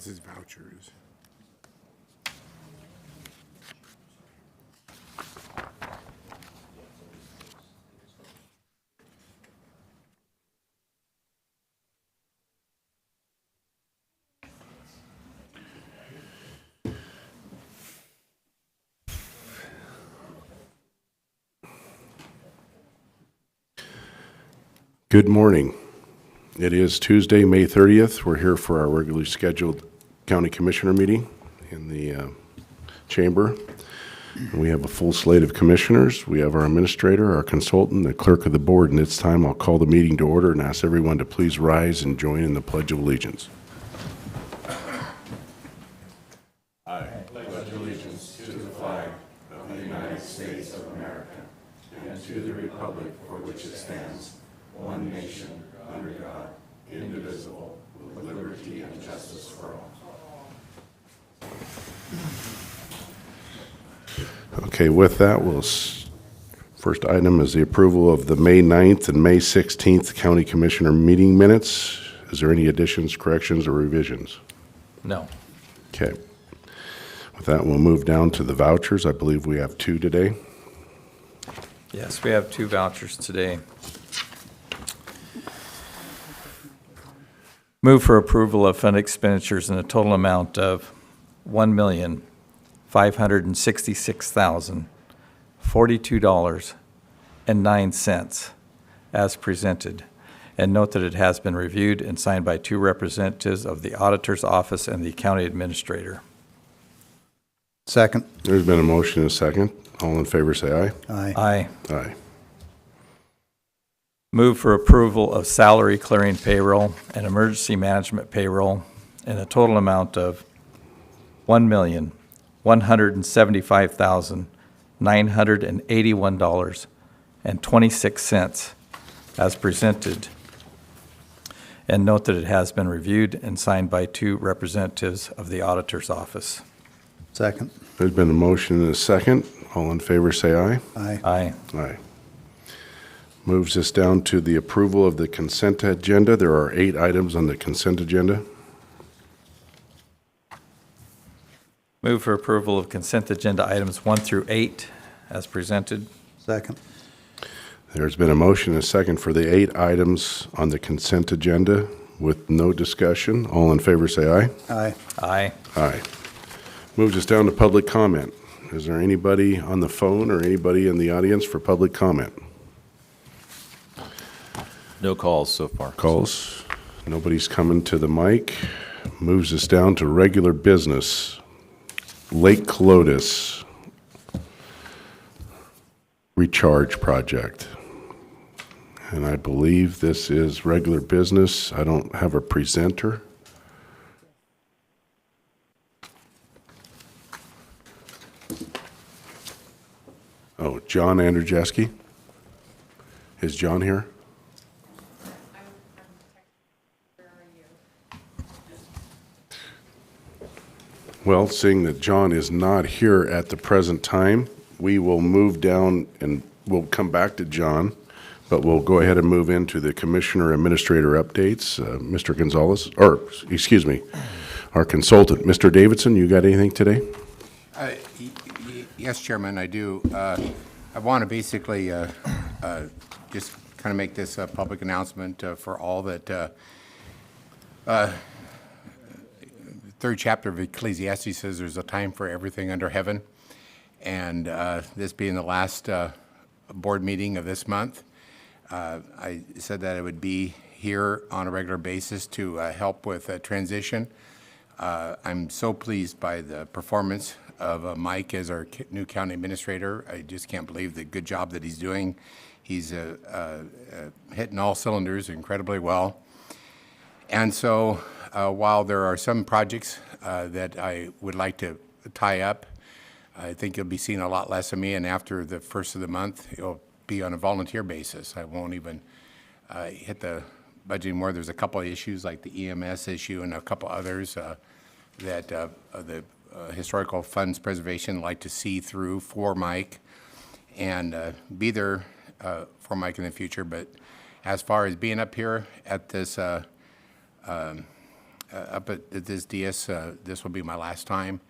This is vouchers. Good morning. It is Tuesday, May 30th. We're here for our regularly scheduled county commissioner meeting in the chamber. We have a full slate of commissioners. We have our administrator, our consultant, the clerk of the board, and it's time I'll call the meeting to order and ask everyone to please rise and join in the Pledge of Allegiance. Okay, with that, first item is the approval of the May 9th and May 16th County Commissioner meeting minutes. Is there any additions, corrections, or revisions? No. Okay. With that, we'll move down to the vouchers. I believe we have two today. Yes, we have two vouchers today. Move for approval of fund expenditures in a total amount of $1,566,042.09 as presented. And note that it has been reviewed and signed by two representatives of the Auditor's Office and the County Administrator. Second. There's been a motion and a second. All in favor, say aye. Aye. Aye. Aye. Move for approval of salary clearing payroll and emergency management payroll in a total amount of $1,175,981.26 as presented. And note that it has been reviewed and signed by two representatives of the Auditor's Office. Second. There's been a motion and a second. All in favor, say aye. Aye. Aye. Aye. Moves us down to the approval of the consent agenda. There are 8 items on the consent agenda. Move for approval of consent agenda items 1 through 8 as presented. Second. There's been a motion and a second for the 8 items on the consent agenda with no discussion. All in favor, say aye. Aye. Aye. Aye. Moves us down to public comment. Is there anybody on the phone or anybody in the audience for public comment? No calls so far. Calls? Nobody's coming to the mic. Moves us down to regular business. Lake Clotis recharge project. And I believe this is regular business. I don't have a presenter. Oh, John Andrzejewski? Is John here? Well, seeing that John is not here at the present time, we will move down and we'll come back to John, but we'll go ahead and move into the Commissioner Administrator updates. Mr. Gonzalez, or excuse me, our consultant, Mr. Davidson, you got anything today? Yes, Chairman, I do. I want to basically just kind of make this a public announcement for all that third chapter of Ecclesiastes says there's a time for everything under heaven. And this being the last board meeting of this month, I said that I would be here on a regular basis to help with transition. I'm so pleased by the performance of Mike as our new county administrator. I just can't believe the good job that he's doing. He's hitting all cylinders incredibly well. And so while there are some projects that I would like to tie up, I think you'll be seeing a lot less of me, and after the first of the month, it'll be on a volunteer basis. I won't even hit the budget anymore. There's a couple of issues like the EMS issue and a couple others that the Historical Funds Preservation like to see through for Mike and be there for Mike in the future. But as far as being up here at this up at this dais. This will be my last time.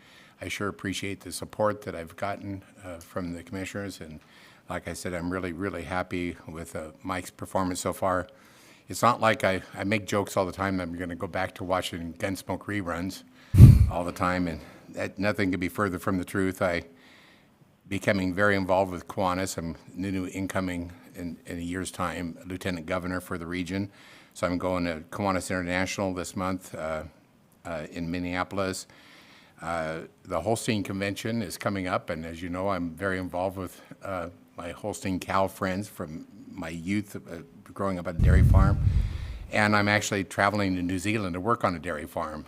I sure appreciate the support that I've gotten from the commissioners, and like I said, I'm really, really happy with Mike's performance so far. It's not like I make jokes all the time that I'm going to go back to watching Gunsmoke reruns all the time, and nothing could be further from the truth. Becoming very involved with Kiwanis. I'm new incoming in a year's time, lieutenant governor for the region. So I'm going to Kiwanis International this month in Minneapolis. The Holstein Convention is coming up, and as you know, I'm very involved with my Holstein cow friends from my youth, growing up at a dairy farm. And I'm actually traveling to New Zealand to work on a dairy farm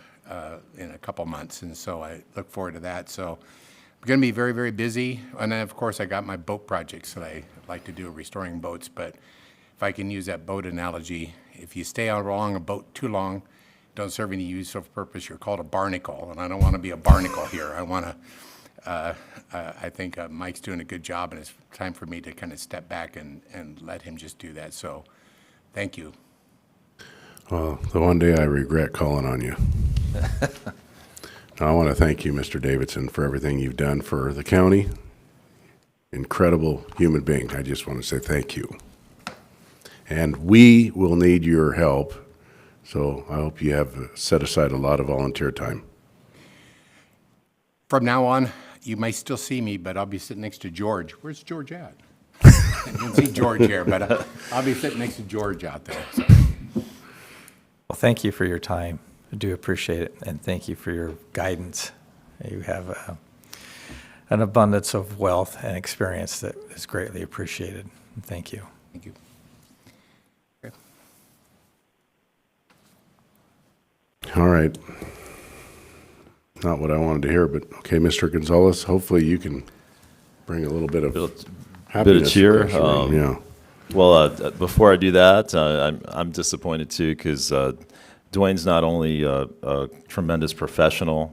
in a couple months, and so I look forward to that. So I'm going to be very, very busy. And then, of course, I got my boat projects that I like to do, restoring boats. But if I can use that boat analogy, if you stay along a boat too long, don't serve any useful purpose, you're called a barnacle. And I don't want to be a barnacle here. I want to, I think Mike's doing a good job, and it's time for me to kind of step back and let him just do that. So thank you. Well, the one day I regret calling on you. I want to thank you, Mr. Davidson, for everything you've done for the county. Incredible human being. I just want to say thank you. And we will need your help, so I hope you have set aside a lot of volunteer time. From now on, you may still see me, but I'll be sitting next to George. Where's George at? You can see George here, but I'll be sitting next to George out there. So. Well, thank you for your time. I do appreciate it, and thank you for your guidance. You have an abundance of wealth and experience that is greatly appreciated. Thank you. Thank you. Okay. All right. Not what I wanted to hear, but okay, Mr. Gonzalez, hopefully you can bring a little bit of happiness. cheer, across your room. Yeah. Well, before I do that, I'm disappointed too because Dwayne's not only a tremendous professional,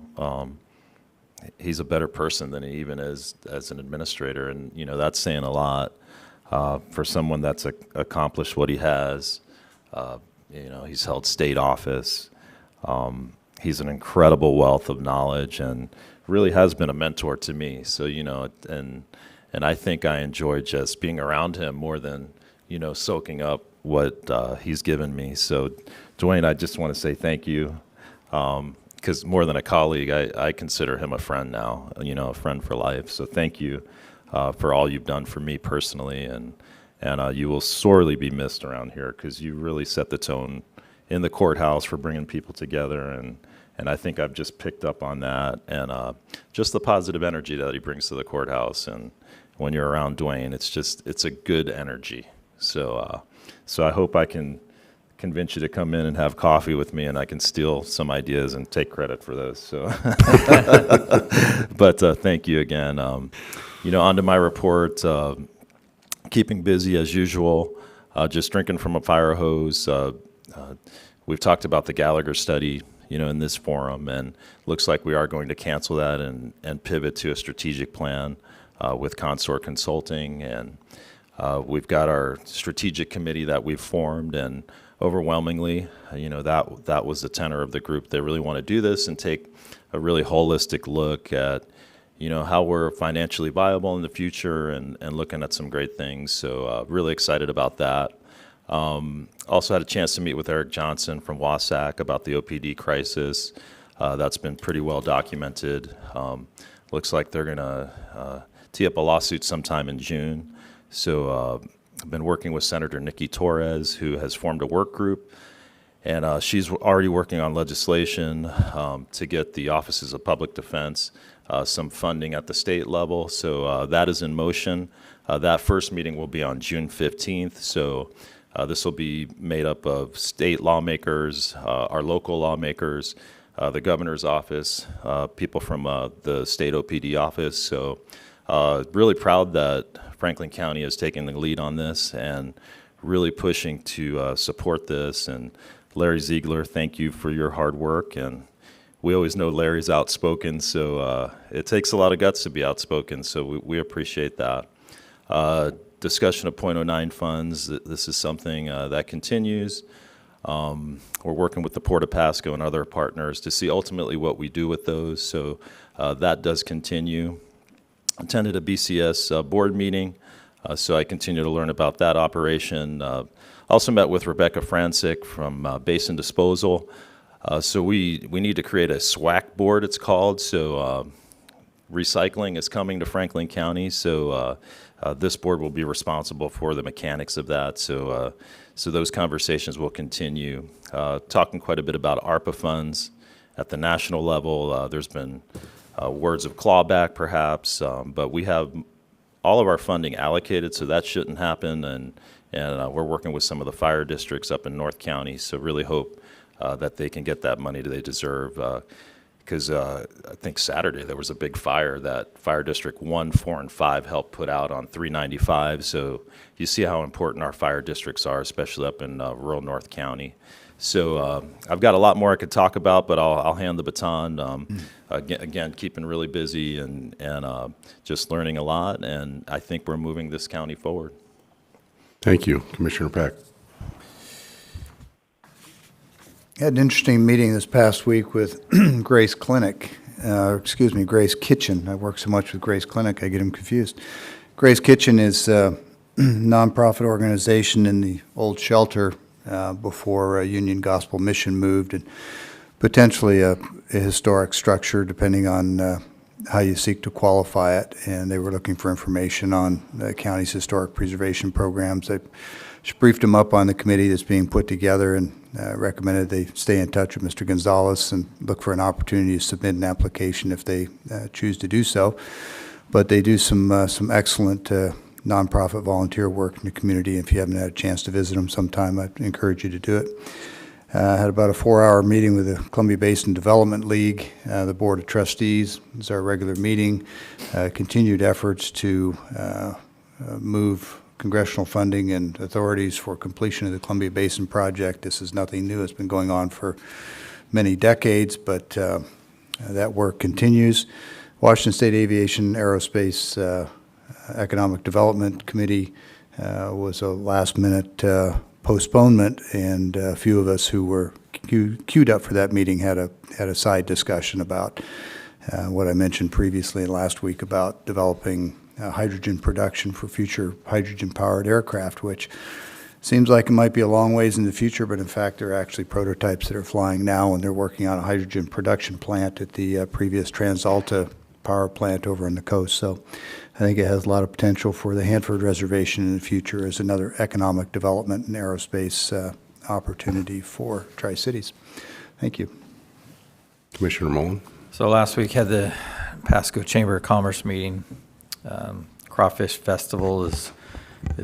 he's a better person than he even is as an administrator, and you know that's saying a lot for someone that's accomplished what he has. You know, he's held state office. He's an incredible wealth of knowledge and really has been a mentor to me. So you know, and I think I enjoy just being around him more than you know soaking up what he's given me. So Dwayne, I just want to say thank you, because more than a colleague, I consider him a friend now, you know, a friend for life. So thank you for all you've done for me personally, and you will sorely be missed around here because you really set the tone in the courthouse for bringing people together, and I think I've just picked up on that, and just the positive energy that he brings to the courthouse. And when you're around Dwayne, it's a good energy. So I hope I can convince you to come in and have coffee with me, and I can steal some ideas and take credit for those. So, but thank you again. You know, onto my report. Keeping busy as usual. Just drinking from a fire hose. We've talked about the Gallagher study, you know, in this forum, and looks like we are going to cancel that and pivot to a strategic plan with Consort Consulting, and we've got our strategic committee that we've formed, and overwhelmingly, you know, that was the tenor of the group. They really want to do this and take a really holistic look at, you know, how we're financially viable in the future and looking at some great things. So really excited about that. Also had a chance to meet with Eric Johnson from WASAC about the OPD crisis. That's been pretty well documented. Looks like they're going to tee up a lawsuit sometime in June. So I've been working with Senator Nikki Torres, who has formed a work group, and she's already working on legislation to get the offices of public defense some funding at the state level. So that is in motion. That first meeting will be on June 15th. So this will be made up of state lawmakers, our local lawmakers, the governor's office, people from the state OPD office. So really proud that Franklin County is taking the lead on this and really pushing to support this. And Larry Ziegler, thank you for your hard work. And we always know Larry's outspoken, so it takes a lot of guts to be outspoken, so we appreciate that. Discussion of .09 funds, this is something that continues. We're working with the Port of Pasco and other partners to see ultimately what we do with those. So that does continue. Attended a BCS board meeting, so I continue to learn about that operation. Also met with Rebecca Francic from Basin Disposal. So we need to create a SWAC board, it's called. So recycling is coming to Franklin County, so this board will be responsible for the mechanics of that. So those conversations will continue. Talking quite a bit about ARPA funds at the national level. There's been words of clawback, perhaps, but we have all of our funding allocated, so that shouldn't happen. And we're working with some of the fire districts up in North County, so really hope that they can get that money that they deserve. Because I think Saturday there was a big fire that Fire District 1, 4, and 5 helped put out on 395. So you see how important our fire districts are, especially up in rural North County. So I've got a lot more I could talk about, but I'll hand the baton. Again, keeping really busy and just learning a lot, and I think we're moving this county forward. Thank you, Commissioner Peck. Had an interesting meeting this past week with Grace Clinic, Grace Kitchen. I work so much with Grace Clinic, I get them confused. Grace Kitchen is a nonprofit organization in the old shelter before Union Gospel Mission moved, and potentially a historic structure depending on how you seek to qualify it. And they were looking for information on the county's historic preservation programs. I just briefed them up on the committee that's being put together and recommended they stay in touch with Mr. Gonzalez and look for an opportunity to submit an application if they choose to do so. But they do some excellent nonprofit volunteer work in the community. If you haven't had a chance to visit them sometime, I'd encourage you to do it. Had about a 4-hour meeting with the Columbia Basin Development League, the Board of Trustees. It's our regular meeting. Continued efforts to move congressional funding and authorities for completion of the Columbia Basin project. This is nothing new. It's been going on for many decades, but that work continues. Washington State Aviation Aerospace Economic Development Committee was a last-minute postponement, and a few of us who were queued up for that meeting had a side discussion about what I mentioned previously last week about developing hydrogen production for future hydrogen-powered aircraft, which seems like it might be a long ways in the future, but in fact, there are actually prototypes that are flying now, and they're working on a hydrogen production plant at the previous TransAlta power plant over on the coast. So I think it has a lot of potential for the Hanford Reservation in the future as another economic development and aerospace opportunity for Tri-Cities. Thank you. Commissioner Mullen. So last week had the Pasco Chamber of Commerce meeting. Crawfish Festival is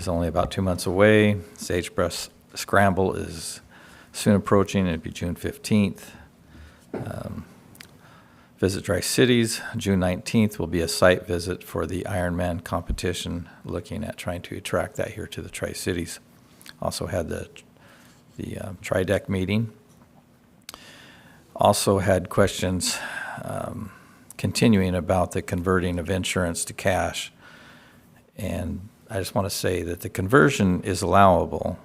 only about 2 months away. Sagebrush Scramble is soon approaching. It'll be June 15th. Visit Tri-Cities, June 19th will be a site visit for the Ironman competition, looking at trying to attract that here to the Tri-Cities. Also had the Tri-Deck meeting. Also had questions continuing about the converting of insurance to cash. And I just want to say that the conversion is allowable,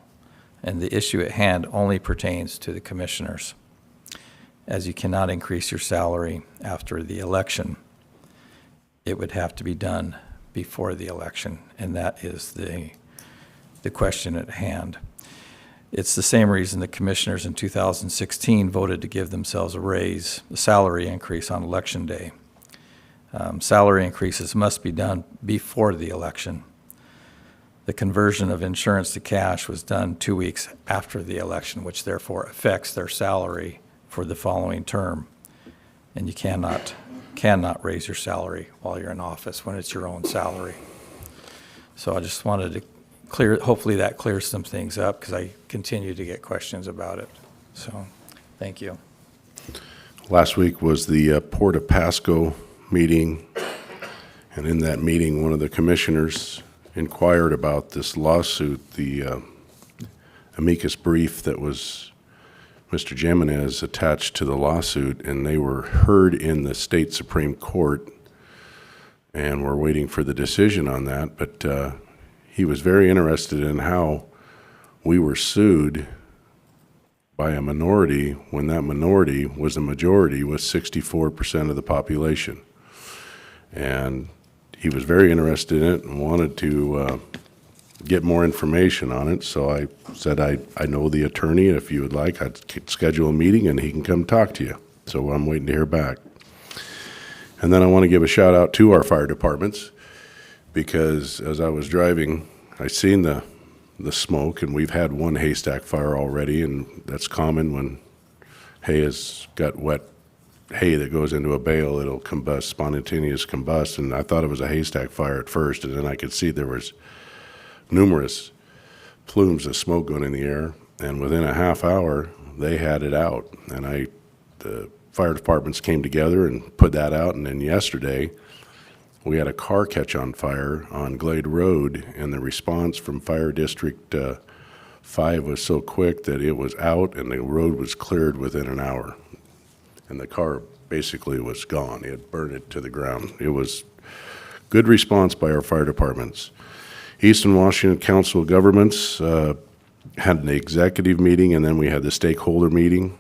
and the issue at hand only pertains to the commissioners, as you cannot increase your salary after the election. It would have to be done before the election, and that is the question at hand. It's the same reason the commissioners in 2016 voted to give themselves a salary increase on election day. Salary increases must be done before the election. The conversion of insurance to cash was done 2 weeks after the election, which therefore affects their salary for the following term. And you cannot raise your salary while you're in office when it's your own salary. So I just wanted to hopefully that clears some things up, because I continue to get questions about it. So, thank you. Last week was the Port of Pasco meeting, and in that meeting, one of the commissioners inquired about this lawsuit, the amicus brief that was Mr. Jimenez attached to the lawsuit, and they were heard in the state Supreme Court, and we're waiting for the decision on that. But he was very interested in how we were sued by a minority when that minority was a majority with 64% of the population. And he was very interested in it and wanted to get more information on it. So I said, I know the attorney, and if you would like, I'd schedule a meeting and he can come talk to you. So I'm waiting to hear back. And then I want to give a shout out to our fire departments, because as I was driving, I seen the smoke, and we've had one haystack fire already, and that's common when hay has got wet hay that goes into a bale, it'll combust, spontaneous combust, and I thought it was a haystack fire at first, and then I could see there was numerous plumes of smoke going in the air, and within a half hour, they had it out, and the fire departments came together and put that out, and then yesterday, we had a car catch on fire on Glade Road, and the response from Fire District 5 was so quick that it was out and the road was cleared within an hour. And the car basically was gone. It had burned it to the ground. It was good response by our fire departments. Eastern Washington Council of Governments had an executive meeting, and then we had the stakeholder meeting.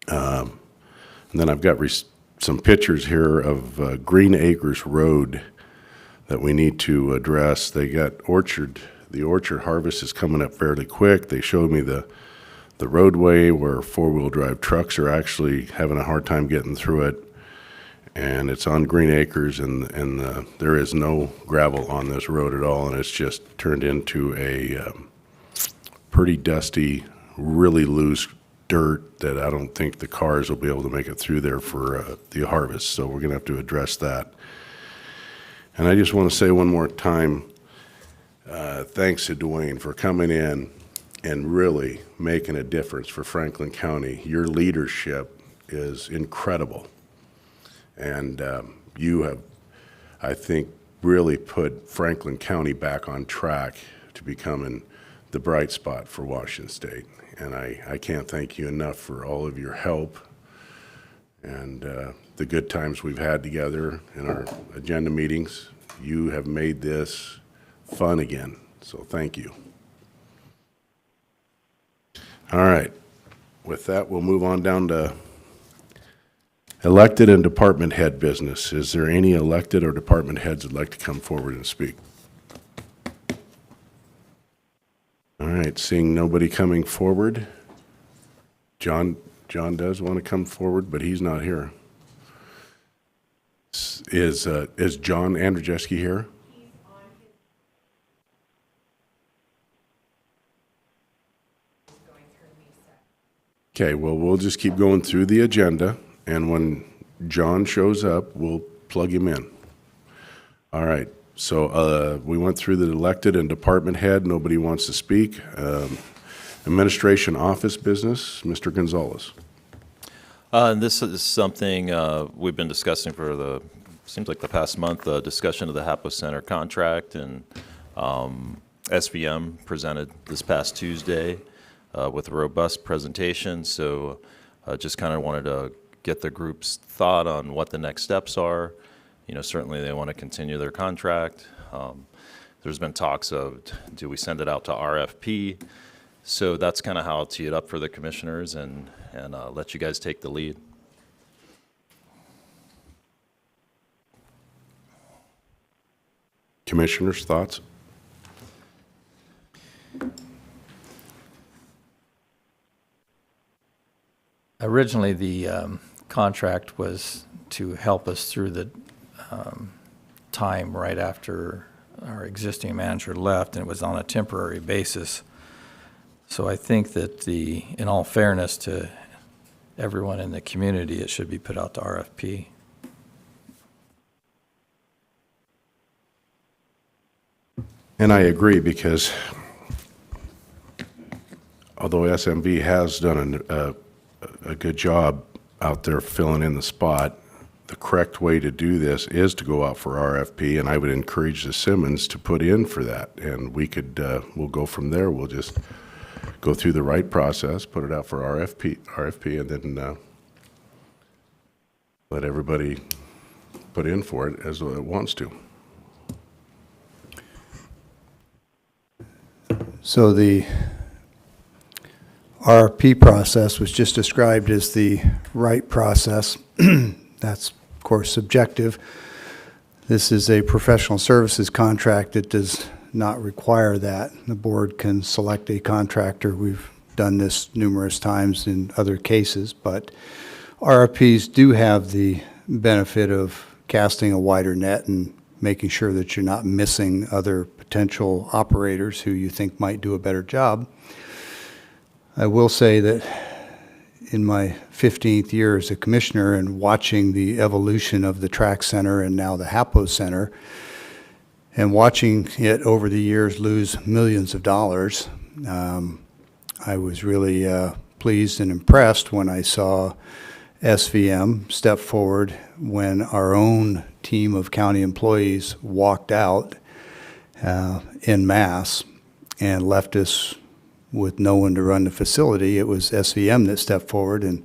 And then I've got some pictures here of Green Acres Road that we need to address. They got the orchard harvest is coming up fairly quick. They showed me the roadway where four-wheel drive trucks are actually having a hard time getting through it. And it's on Green Acres, and there is no gravel on this road at all, and it's just turned into a pretty dusty, really loose dirt that I don't think the cars will be able to make it through there for the harvest. So we're going to have to address that. And I just want to say one more time, thanks to Dwayne for coming in and really making a difference for Franklin County. Your leadership is incredible. And you have, I think, really put Franklin County back on track to becoming the bright spot for Washington State. And I can't thank you enough for all of your help and the good times we've had together in our agenda meetings. You have made this fun again, so thank you. All right, with that, we'll move on down to elected and department head business. Is there any elected or department heads that'd like to come forward and speak? All right, seeing nobody coming forward. John does want to come forward, but he's not here. Is John Andrzejewski here? Okay, well, we'll just keep going through the agenda, and when John shows up, we'll plug him in. All right. So we went through the elected and department head. Nobody wants to speak. Administration office business, Mr. Gonzalez. And this is something we've been discussing for seems like the past month, discussion of the HAPO Center contract, and SVM presented this past Tuesday with a robust presentation. So just kind of wanted to get the group's thought on what the next steps are. You know, certainly they want to continue their contract. There's been talks of, do we send it out to RFP? So that's kind of how I'll tee it up for the commissioners and let you guys take the lead. Commissioners, thoughts? Originally, the contract was to help us through the time right after our existing manager left, and it was on a temporary basis. So I think that in all fairness to everyone in the community, it should be put out to RFP. And I agree, because although SMV has done a good job out there filling in the spot, the correct way to do this is to go out for RFP, and I would encourage the Simmons to put in for that. And we'll go from there. We'll just go through the right process, put it out for RFP, and then let everybody put in for it as it wants to. So the RFP process was just described as the right process. That's, of course, subjective. This is a professional services contract that does not require that. The board can select a contractor. We've done this numerous times in other cases, but RFPs do have the benefit of casting a wider net and making sure that you're not missing other potential operators who you think might do a better job. I will say that in my 15th year as a commissioner and watching the evolution of the Track Center and now the HAPO Center, and watching it over the years lose millions of dollars, I was really pleased and impressed when I saw SVM step forward when our own team of county employees walked out en masse and left us with no one to run the facility. It was SVM that stepped forward and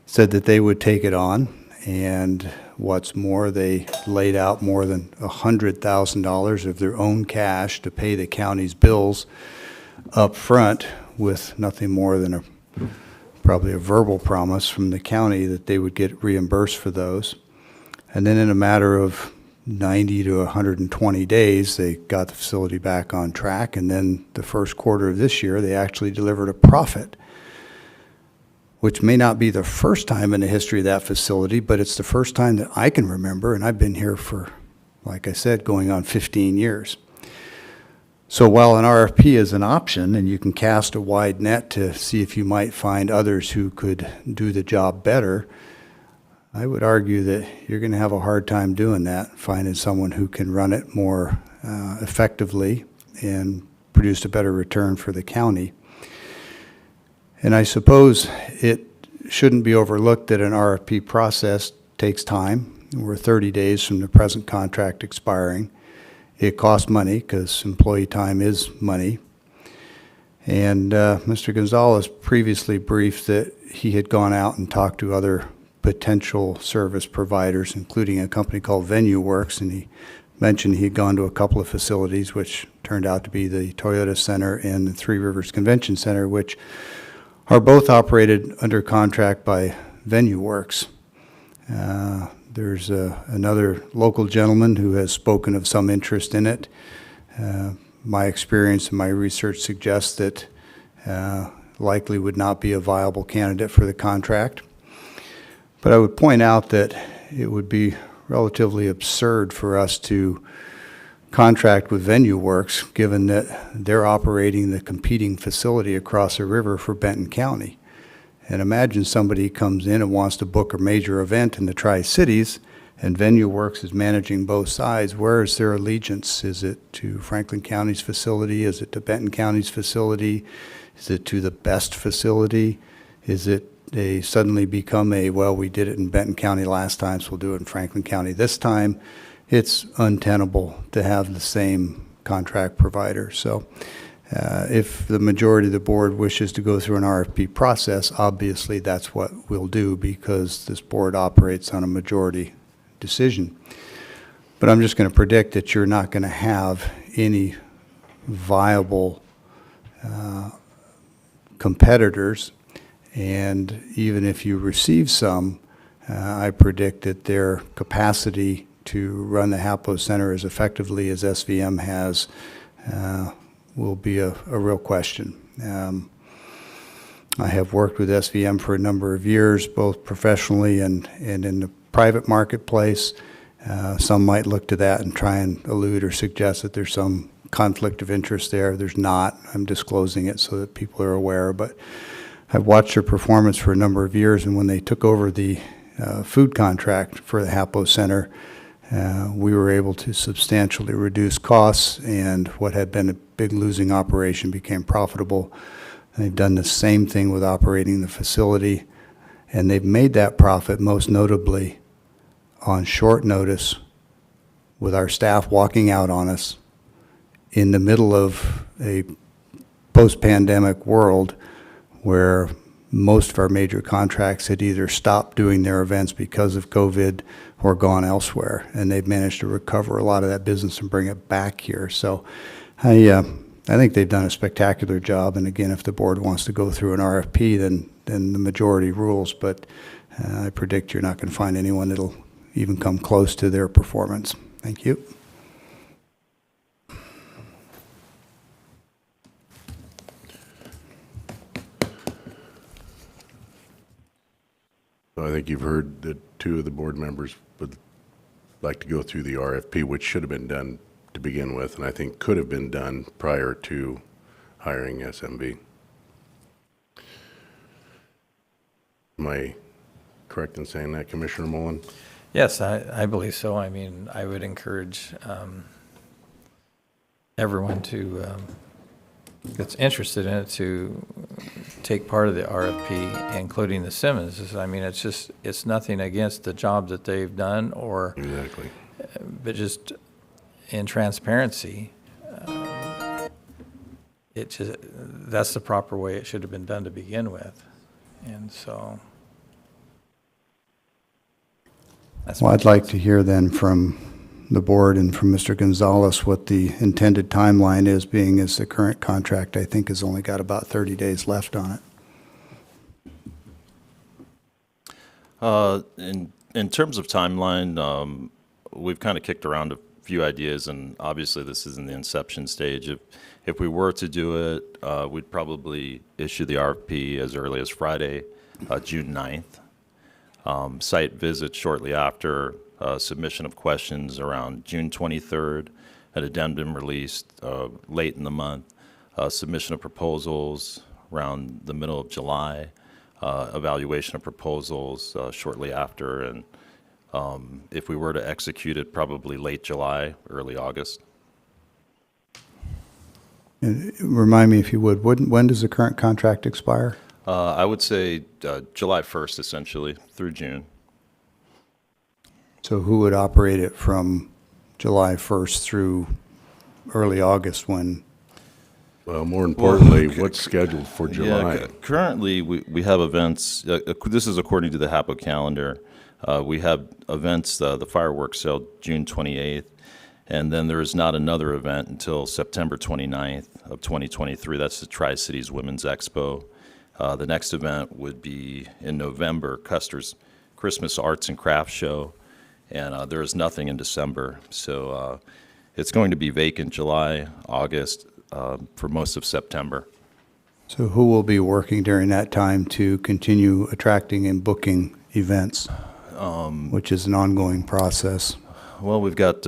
said that they would take it on. And what's more, they laid out more than $100,000 of their own cash to pay the county's bills up front, with nothing more than probably a verbal promise from the county that they would get reimbursed for those. And then in a matter of 90 to 120 days, they got the facility back on track. And then the first quarter of this year, they actually delivered a profit, which may not be the first time in the history of that facility, but it's the first time that I can remember, and I've been here for, like I said, going on 15 years. So while an RFP is an option, and you can cast a wide net to see if you might find others who could do the job better, I would argue that you're going to have a hard time doing that, finding someone who can run it more effectively and produce a better return for the county. And I suppose it shouldn't be overlooked that an RFP process takes time. We're 30 days from the present contract expiring. It costs money because employee time is money. And Mr. Gonzalez previously briefed that he had gone out and talked to other potential service providers, including a company called VenueWorks, and he mentioned he had gone to a couple of facilities, which turned out to be the Toyota Center and the Three Rivers Convention Center, which are both operated under contract by VenueWorks. There's another local gentleman who has spoken of some interest in it. My experience and my research suggests that likely would not be a viable candidate for the contract. But I would point out that it would be relatively absurd for us to contract with VenueWorks, given that they're operating the competing facility across the river for Benton County. And imagine somebody comes in and wants to book a major event in the Tri-Cities, and VenueWorks is managing both sides. Where is their allegiance? Is it to Franklin County's facility? Is it to Benton County's facility? Is it to the best facility? Is it they suddenly become well, we did it in Benton County last time, so we'll do it in Franklin County this time? It's untenable to have the same contract provider. So if the majority of the board wishes to go through an RFP process, obviously that's what we'll do, because this board operates on a majority decision. But I'm just going to predict that you're not going to have any viable competitors. And even if you receive some, I predict that their capacity to run the HAPO Center as effectively as SVM has will be a real question. I have worked with SVM for a number of years, both professionally and in the private marketplace. Some might look to that and try and allude or suggest that there's some conflict of interest there. There's not. I'm disclosing it so that people are aware. But I've watched their performance for a number of years, and when they took over the food contract for the HAPO Center, we were able to substantially reduce costs, and what had been a big losing operation became profitable. They've done the same thing with operating the facility, and they've made that profit most notably on short notice, with our staff walking out on us in the middle of a post-pandemic world where most of our major contracts had either stopped doing their events because of COVID or gone elsewhere, and they've managed to recover a lot of that business and bring it back here. So I I think they've done a spectacular job, and again, if the board wants to go through an RFP, then the majority rules, but I predict you're not going to find anyone that'll even come close to their performance. Thank you. So I think you've heard that two of the board members would like to go through the RFP, which should have been done to begin with, and I think could have been done prior to hiring SMB. Am I correct in saying that, Commissioner Mullen? Yes, I believe so. I mean, I would encourage everyone to, that's interested in it, to take part of the RFP, including the Simmons. I mean, it's nothing against the job that they've done, or, Exactly. but just in transparency, that's the proper way it should have been done to begin with. And so. that's Well, my I'd like thoughts. to hear then from the board and from Mr. Gonzalez what the intended timeline is, being as the current contract, I think, has only got about 30 days left on it. In terms of timeline, we've kind of kicked around a few ideas, and obviously this is in the inception stage. If we were to do it, we'd probably issue the RFP as early as Friday, June 9th. Site visit shortly after, submission of questions around June 23rd, an addendum released late in the month, submission of proposals around the middle of July, evaluation of proposals shortly after, and if we were to execute it, probably late July, early August. And remind me, if you would, when does the current contract expire? I would say July 1st, essentially, through June. So who would operate it from July 1st through early August when? Well, more importantly, what's scheduled for July? Yeah, currently, we have events, this is according to the HAPO calendar. We have events, the fireworks sale, June 28th, and then there is not another event until September 29th of 2023. That's the Tri-Cities Women's Expo. The next event would be in November, Custer's Christmas Arts and Crafts Show, and there is nothing in December. So it's going to be vacant July, August, for most of September. So who will be working during that time to continue attracting and booking events, which is an ongoing process? Well, we've got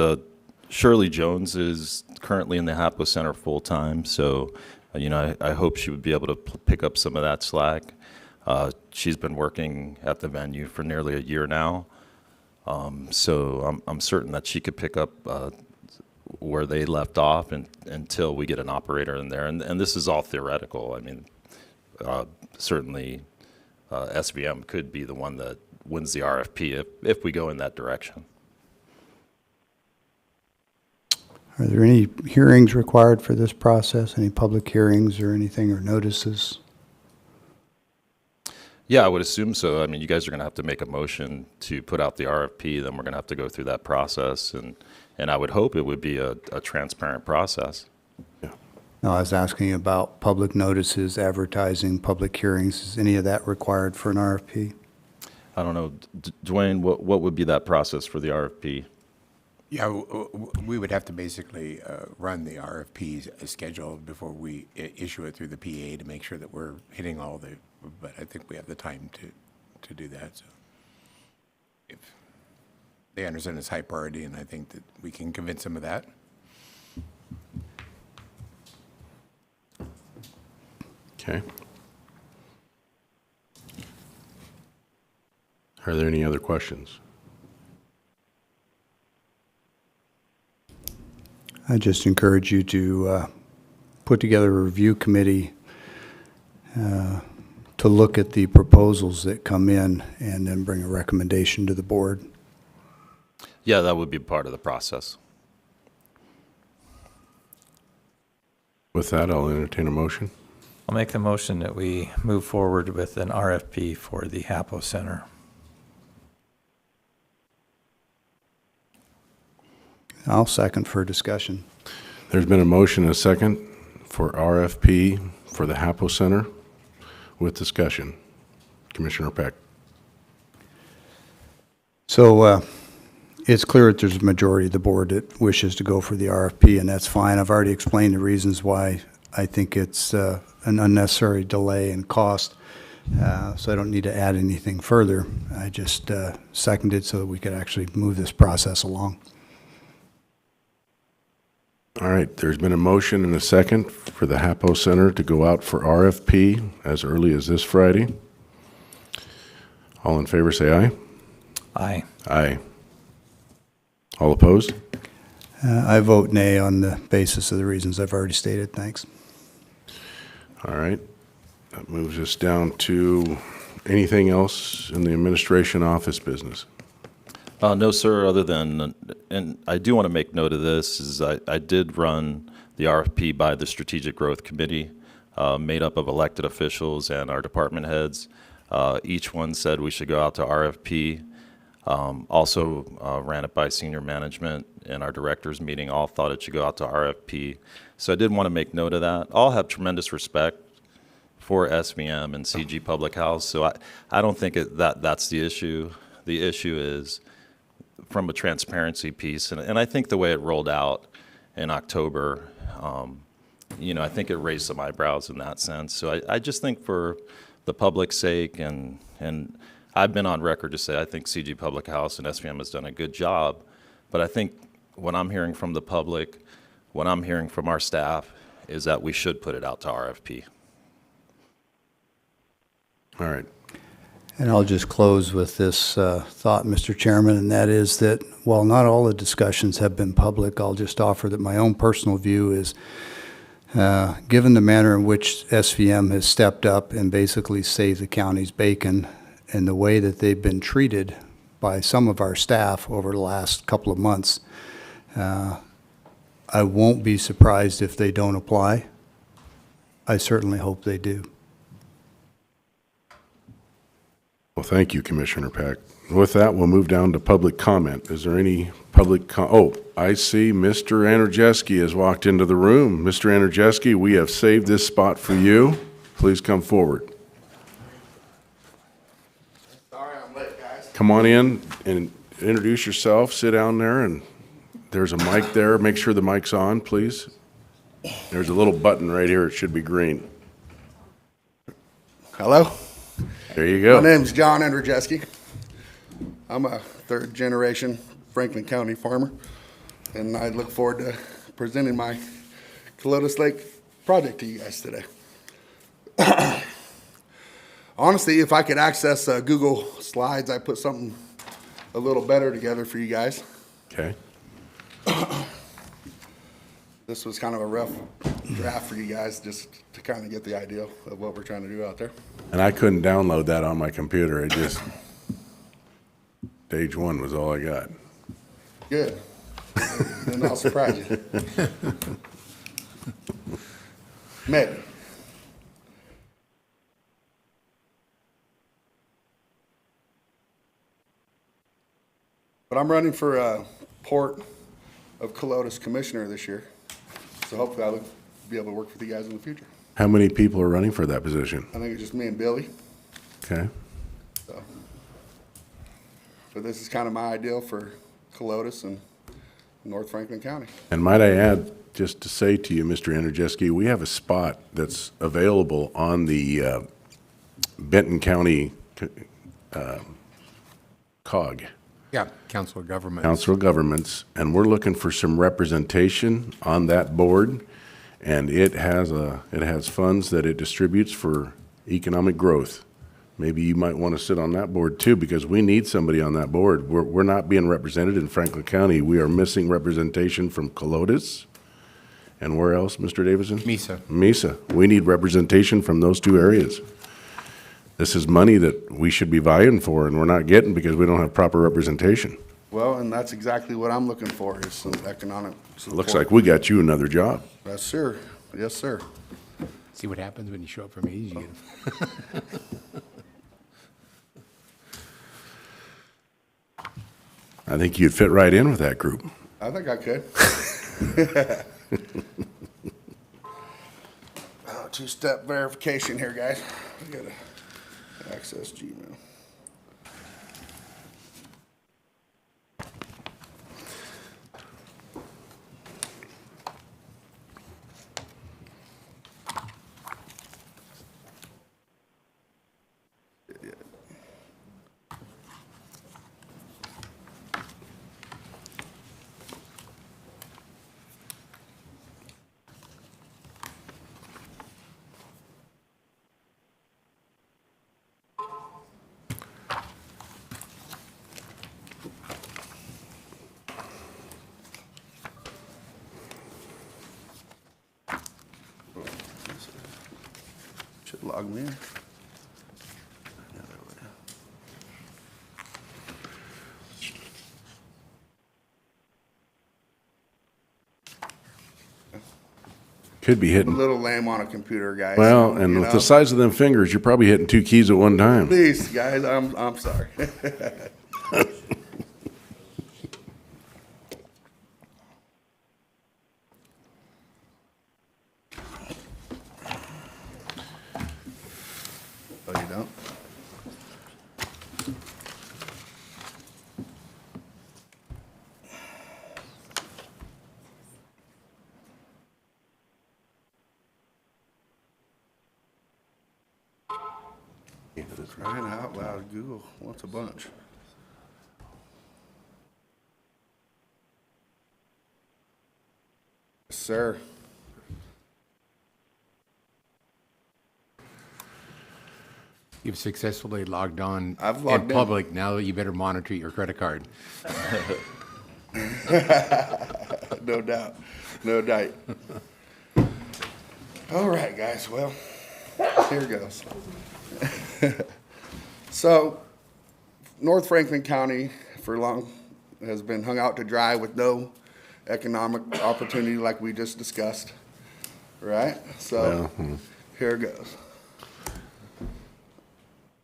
Shirley Jones is currently in the HAPO Center full-time, so I hope she would be able to pick up some of that slack. She's been working at the venue for nearly a year now, so I'm certain that she could pick up where they left off until we get an operator in there. And this is all theoretical. I mean, certainly SVM could be the one that wins the RFP if we go in that direction. Are there any hearings required for this process? Any public hearings or anything, or notices? Yeah, I would assume so. I mean, you guys are going to have to make a motion to put out the RFP, then we're going to have to go through that process, and I would hope it would be a transparent process. No, I was asking about public notices, advertising, public hearings. Is any of that required for an RFP? I don't know, Dwayne, what would be that process for the RFP? Yeah, we would have to basically run the RFP schedule before we issue it through the PA to make sure that we're hitting all the, but I think we have the time to do that. So if they understand it's high priority, and I think that we can convince them of that. Okay. Are there any other questions? I just encourage you to put together a review committee to look at the proposals that come in and then bring a recommendation to the board. Yeah, that would be part of the process. With that, I'll entertain a motion. I'll make the motion that we move forward with an RFP for the HAPO Center. I'll second for discussion. There's been a motion and a second for RFP for the HAPO Center with discussion. Commissioner Peck. So it's clear that there's a majority of the board that wishes to go for the RFP, and that's fine. I've already explained the reasons why I think it's an unnecessary delay and cost, so I don't need to add anything further. I just seconded so that we could actually move this process along. All right, there's been a motion and a second for the HAPO Center to go out for RFP as early as this Friday. All in favor, say aye. Aye. Aye. All opposed? I vote nay on the basis of the reasons I've already stated. Thanks. All right. That moves us down to anything else in the administration office business? No, sir, other than, and I do want to make note of this, is I did run the RFP by the Strategic Growth Committee, made up of elected officials and our department heads. Each one said we should go out to RFP. Also ran it by senior management, and our directors meeting all thought it should go out to RFP. So I did want to make note of that. All have tremendous respect for SVM and CG Public House, so I don't think that's the issue. The issue is from a transparency piece, and I think the way it rolled out in October, I think it raised some eyebrows in that sense. So I just think for the public's sake, and I've been on record to say I think CG Public House and SVM has done a good job, but I think what I'm hearing from the public, what I'm hearing from our staff, is that we should put it out to RFP. All right. And I'll just close with this thought, Mr. Chairman, and that is that while not all the discussions have been public, I'll just offer that my own personal view is, given the manner in which SVM has stepped up and basically saved the county's bacon, and the way that they've been treated by some of our staff over the last couple of months, I won't be surprised if they don't apply. I certainly hope they do. Well, thank you, Commissioner Peck. With that, we'll move down to public comment. Is there any public oh, I see Mr. Andrzejewski has walked into the room. Mr. Andrzejewski, we have saved this spot for you. Please come forward. Sorry I'm late, guys. Come on in and introduce yourself. Sit down there, and there's a mic there. Make sure the mic's on, please. There's a little button right here. It should be green. Hello, There you my go. name's John Andrzejewski. I'm a third-generation Franklin County farmer, and I look forward to presenting my Calotes Lake project to you guys today. Honestly, if I could access Google Slides, I put something a little better together for you guys. Okay. This was kind of a rough draft for you guys, just to kind of get the idea of what we're trying to do out there. And I couldn't download that on my computer. It just, page one was all I got. Good. Then I'll surprise you. Maybe. But I'm running for Port of Calotes Commissioner this year. So hopefully I'll be able to work with you guys in the future. How many people are running for that position? I think it's just me and Billy. Okay. So. But this is kind of my ideal for Calotes and North Franklin County. And might I add, just to say to you, Mr. Andrzejewski, we have a spot that's available on the Benton County COG, Yeah, Council of Governments. Council of Governments, and we're looking for some representation on that board. And it has funds that it distributes for economic growth. Maybe you might want to sit on that board too, because we need somebody on that board. We're not being represented in Franklin County. We are missing representation from Calotes. And where else, Mr. Davison? Mesa. Mesa. We need representation from those two areas. This is money that we should be vying for, and we're not getting because we don't have proper representation. Well, and that's exactly what I'm looking for, is some economic support. Looks like we got you another job. Yes, sir. Yes, sir. See what happens when you show up for meetings. You get I think you'd fit right in with that group. I think I could. Two-step verification here, guys. I gotta access Gmail. Should log me in. Could be A hitting, little lame on a computer, guys. well, and you with know? the size of them fingers, you're probably hitting 2 keys at one time. Please, guys, I'm sorry. Oh, you don't? Crying out loud, Google wants a bunch. Yes, sir. You've successfully logged on I've logged in in. public. Now you better monitor your credit card. No doubt, no doubt. All right, guys, well, here goes. So, North Franklin County for long has been hung out to dry with no economic opportunity like we just discussed, right? So, here goes.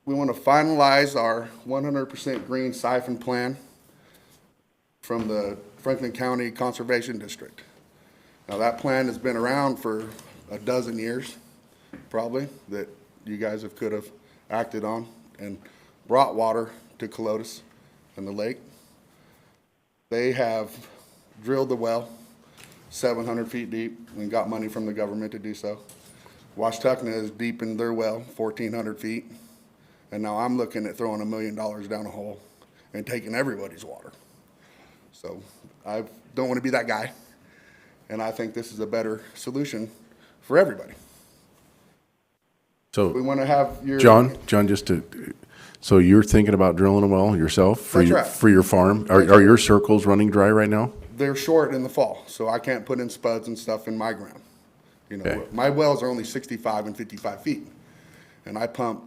We want to finalize our 100% green siphon plan from the Franklin County Conservation District. Now, that plan has been around for a dozen years, probably, that you guys could have acted on and brought water to Colotus and the lake. They have drilled the well 700 feet deep and got money from the government to do so. Washtuckna has deepened their well 1,400 feet. And now I'm looking at throwing $1 million down a hole and taking everybody's water. So I don't want to be that guy. And I think this is a better solution for everybody. We So, want to have your. John, so you're thinking about drilling a well yourself for That's your, right. for your farm? Are your circles running dry right now? They're short in the fall, so I can't put in spuds and stuff in my ground. You know, Okay. my wells are only 65 and 55 feet. And I pump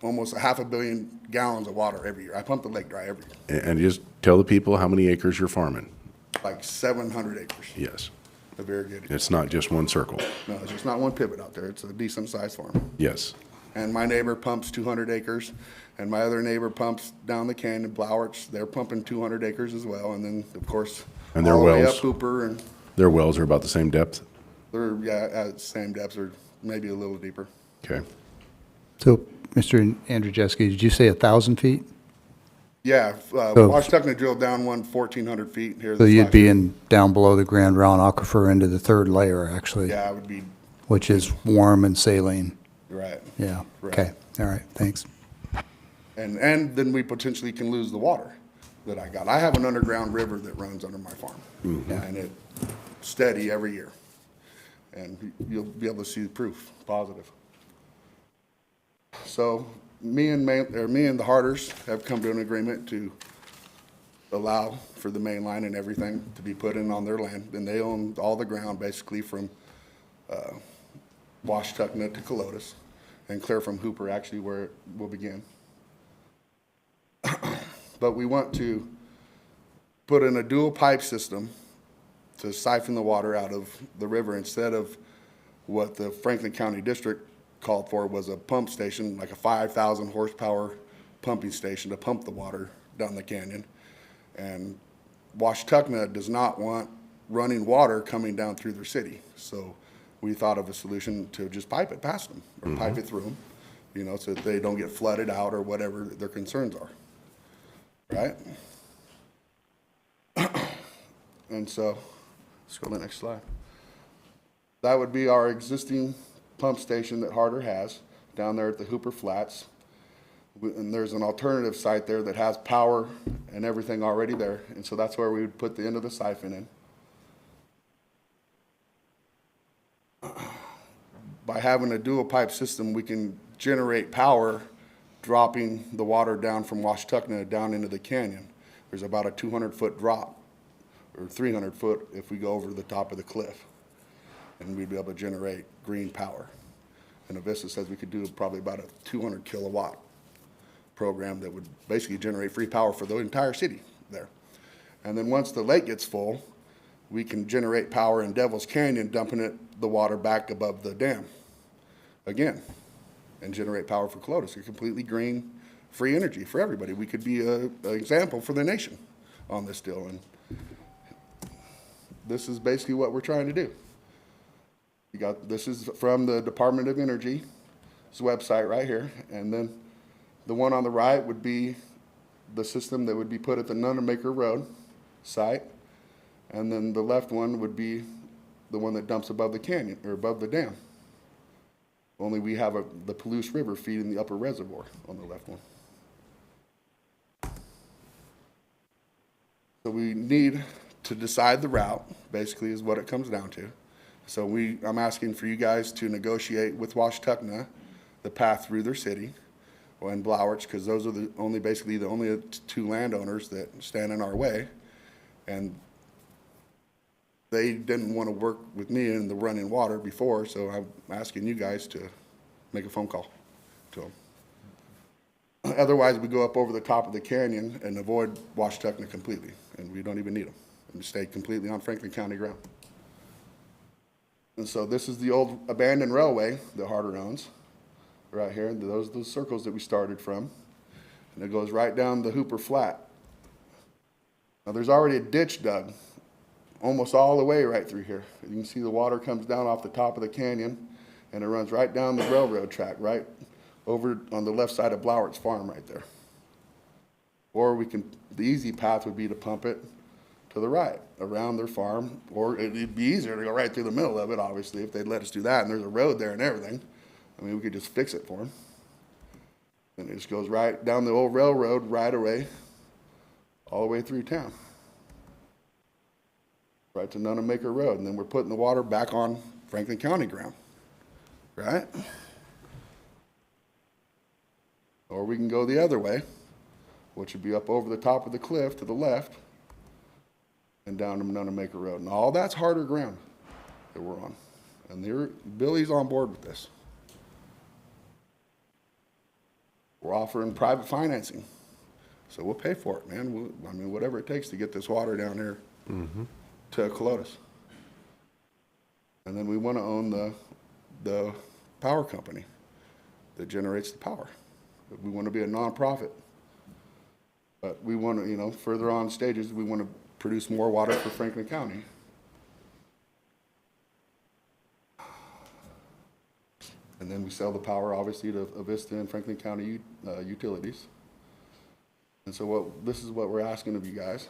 almost 500 million gallons of water every year. I pump the lake dry every year, And just tell the people how many acres you're farming. like 700 acres. Yes. A very good. It's not just one circle. No, it's just not one pivot out there. It's a decent sized farm. Yes. And my neighbor pumps 200 acres, and my other neighbor pumps down the canyon, Blowerts, they're pumping 200 acres as well, and then, of course, And their all the way wells? up Hooper, and Their wells are about the same depth? they're, yeah, at the same depths, or maybe a little deeper. Okay. So, Mr. Andrzejewski, did you say 1,000 feet? Yeah, So- Washtuckna drilled down one 1,400 feet here. So this you'd last be year. in, down below the Grand Round Aquifer into the third layer, actually, Yeah, it would be, which is warm and saline. right. Yeah, Right. okay, all right, thanks. And then we potentially can lose the water that I got. I have an underground river that runs under my farm, and it's steady every year. And you'll be able to see the proof, positive. So me and the Harders have come to an agreement to allow for the main line and everything to be put in on their land, and they own all the ground basically from Washtuckna to Colotus, and clear from Hooper actually where it will begin. But we want to put in a dual pipe system to siphon the water out of the river instead of what the Franklin County District called for was a pump station, like a 5,000 horsepower pumping station to pump the water down the canyon. And Washtuckna does not want running water coming down through their city. So we thought of a solution to just pipe it past them, or pipe it through them, you know, so that they don't get flooded out or whatever their concerns are, right? And so, let's go to the next slide. That would be our existing pump station that Harder has down there at the Hooper Flats. And there's an alternative site there that has power and everything already there. And so that's where we would put the end of the siphon in. By having a dual pipe system, we can generate power dropping the water down from Washtuckna down into the canyon. There's about a 200-foot drop, or 300 foot if we go over the top of the cliff. And we'd be able to generate green power. And Avista says we could do probably about a 200 kilowatt program that would basically generate free power for the entire city there. And then once the lake gets full, we can generate power in Devil's Canyon, dumping the water back above the dam again, and generate power for Clotus. A completely green, free energy for everybody. We could be an example for the nation on this deal. And this is basically what we're trying to do. This is from the Department of Energy's website right here, and then the one on the right would be the system that would be put at the Nunamaker Road site, and then the left one would be the one that dumps above the canyon, or above the dam. Only we have the Palouse River feeding the upper reservoir on the left one. So we need to decide the route, basically, is what it comes down to. So I'm asking for you guys to negotiate with Washtuckna the path through their city, and Blowerts, because those are basically the only two landowners that stand in our way. And they didn't want to work with me in the running water before, so I'm asking you guys to make a phone call to them. Otherwise, we go up over the top of the canyon and avoid Washtuckna completely, and we don't even need them, and stay completely on Franklin County ground. And so this is the old abandoned railway that Harder owns, right here. Those are the circles that we started from. And it goes right down the Hooper Flat. Now there's already a ditch dug almost all the way right through here. You can see the water comes down off the top of the canyon, and it runs right down the railroad track, right over on the left side of Blowert's farm right there. Or the easy path would be to pump it to the right, around their farm, or it'd be easier to go right through the middle of it, obviously, if they'd let us do that, and there's a road there and everything. I mean, we could just fix it for them. And it just goes right down the old railroad right away, all the way through town. Right to Nunamaker Road, and then we're putting the water back on Franklin County ground, right? Or we can go the other way, which would be up over the top of the cliff to the left, and down to Nunamaker Road. And all that's Harder ground that we're on. And Billy's on board with this. We're offering private financing. So we'll pay for it, man. I mean, whatever it takes to get this water down here to Clotus. And then we want to own the power company that generates the power. We want to be a nonprofit. But we want to, further on stages, we want to produce more water for Franklin County. And then we sell the power, obviously, to Avista and Franklin County utilities. And so this is what we're asking of you guys.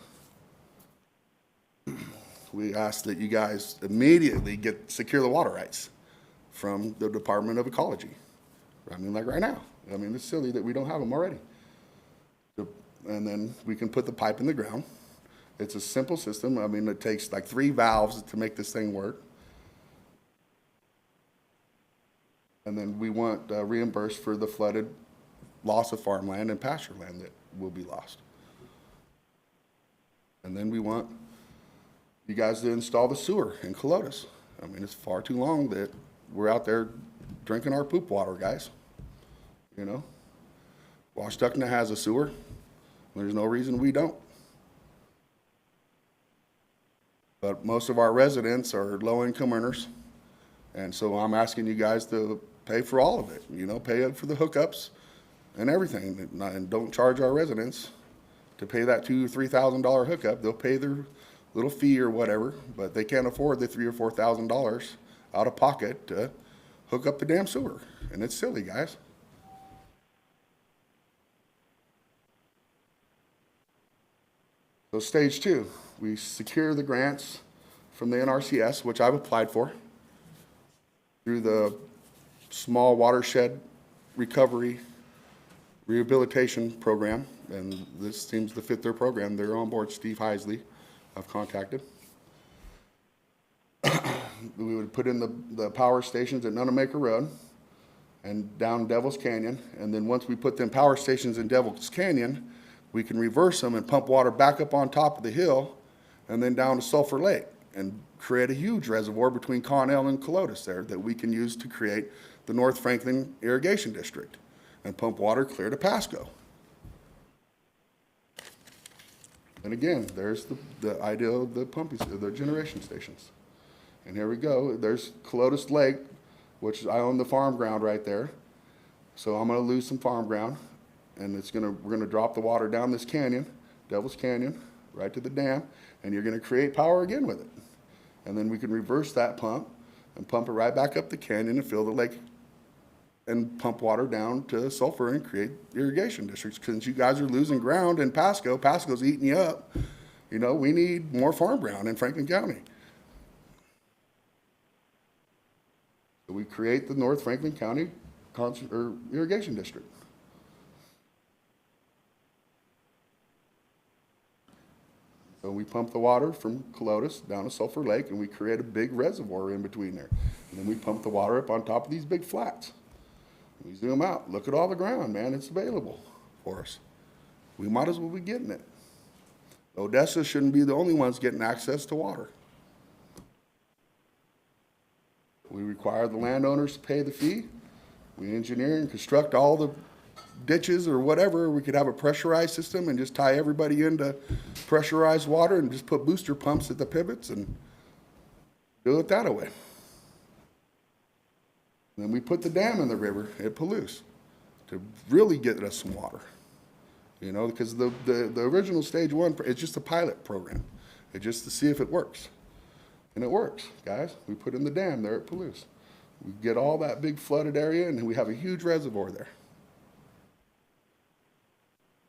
We ask that you guys immediately secure the water rights from the Department of Ecology. I mean, like right now. I mean, it's silly that we don't have them already. And then we can put the pipe in the ground. It's a simple system. I mean, it takes like 3 valves to make this thing work. And then we want reimbursed for the flooded loss of farmland and pasture land that will be lost. And then we want you guys to install the sewer in Clotus. I mean, it's far too long that we're out there drinking our poop water, guys. Washtuckna has a sewer. There's no reason we don't. But most of our residents are low-income earners. And so I'm asking you guys to pay for all of it, pay for the hookups and everything. And don't charge our residents to pay that $2,000 or $3,000 hookup. They'll pay their little fee or whatever, but they can't afford the $3,000 or $4,000 out of pocket to hook up the damn sewer. And it's silly, guys. So stage two, we secure the grants from the NRCS, which I've applied for, through the Small Watershed Recovery Rehabilitation Program, and this seems to fit their program. They're on board. Steve Heisley, I've contacted. We would put in the power stations at Nunamaker Road and down Devil's Canyon, and then once we put them power stations in Devil's Canyon, we can reverse them and pump water back up on top of the hill and then down to Sulphur Lake and create a huge reservoir between Connell and Colotis there that we can use to create the North Franklin Irrigation District and pump water clear to Pasco. And again, there's the idea of the pumping, the generation stations. And here we go, there's Colotis Lake, which I own the farm ground right there. So I'm gonna lose some farm ground, and we're gonna drop the water down this canyon, Devil's Canyon, right to the dam, and you're gonna create power again with it. And then we can reverse that pump and pump it right back up the canyon and fill the lake and pump water down to Sulphur and create irrigation districts. Since you guys are losing ground in Pasco, Pasco's eating you up, you know, we need more farm ground in Franklin County. So we create the North Franklin County Irrigation District. So we pump the water from Colotis down to Sulphur Lake, and we create a big reservoir in between there. And then we pump the water up on top of these big flats. We zoom out, look at all the ground, man, it's available for us. We might as well be getting it. Odessa shouldn't be the only ones getting access to water. We require the landowners to pay the fee. We engineer and construct all the ditches or whatever. We could have a pressurized system and just tie everybody into pressurized water and just put booster pumps at the pivots and do it that way. And then we put the dam in the river at Palouse to really get us some water. You know, because the original stage one, it's just a pilot program. It's just to see if it works. And it works, guys. We put in the dam there at Palouse. We get all that big flooded area, and we have a huge reservoir there.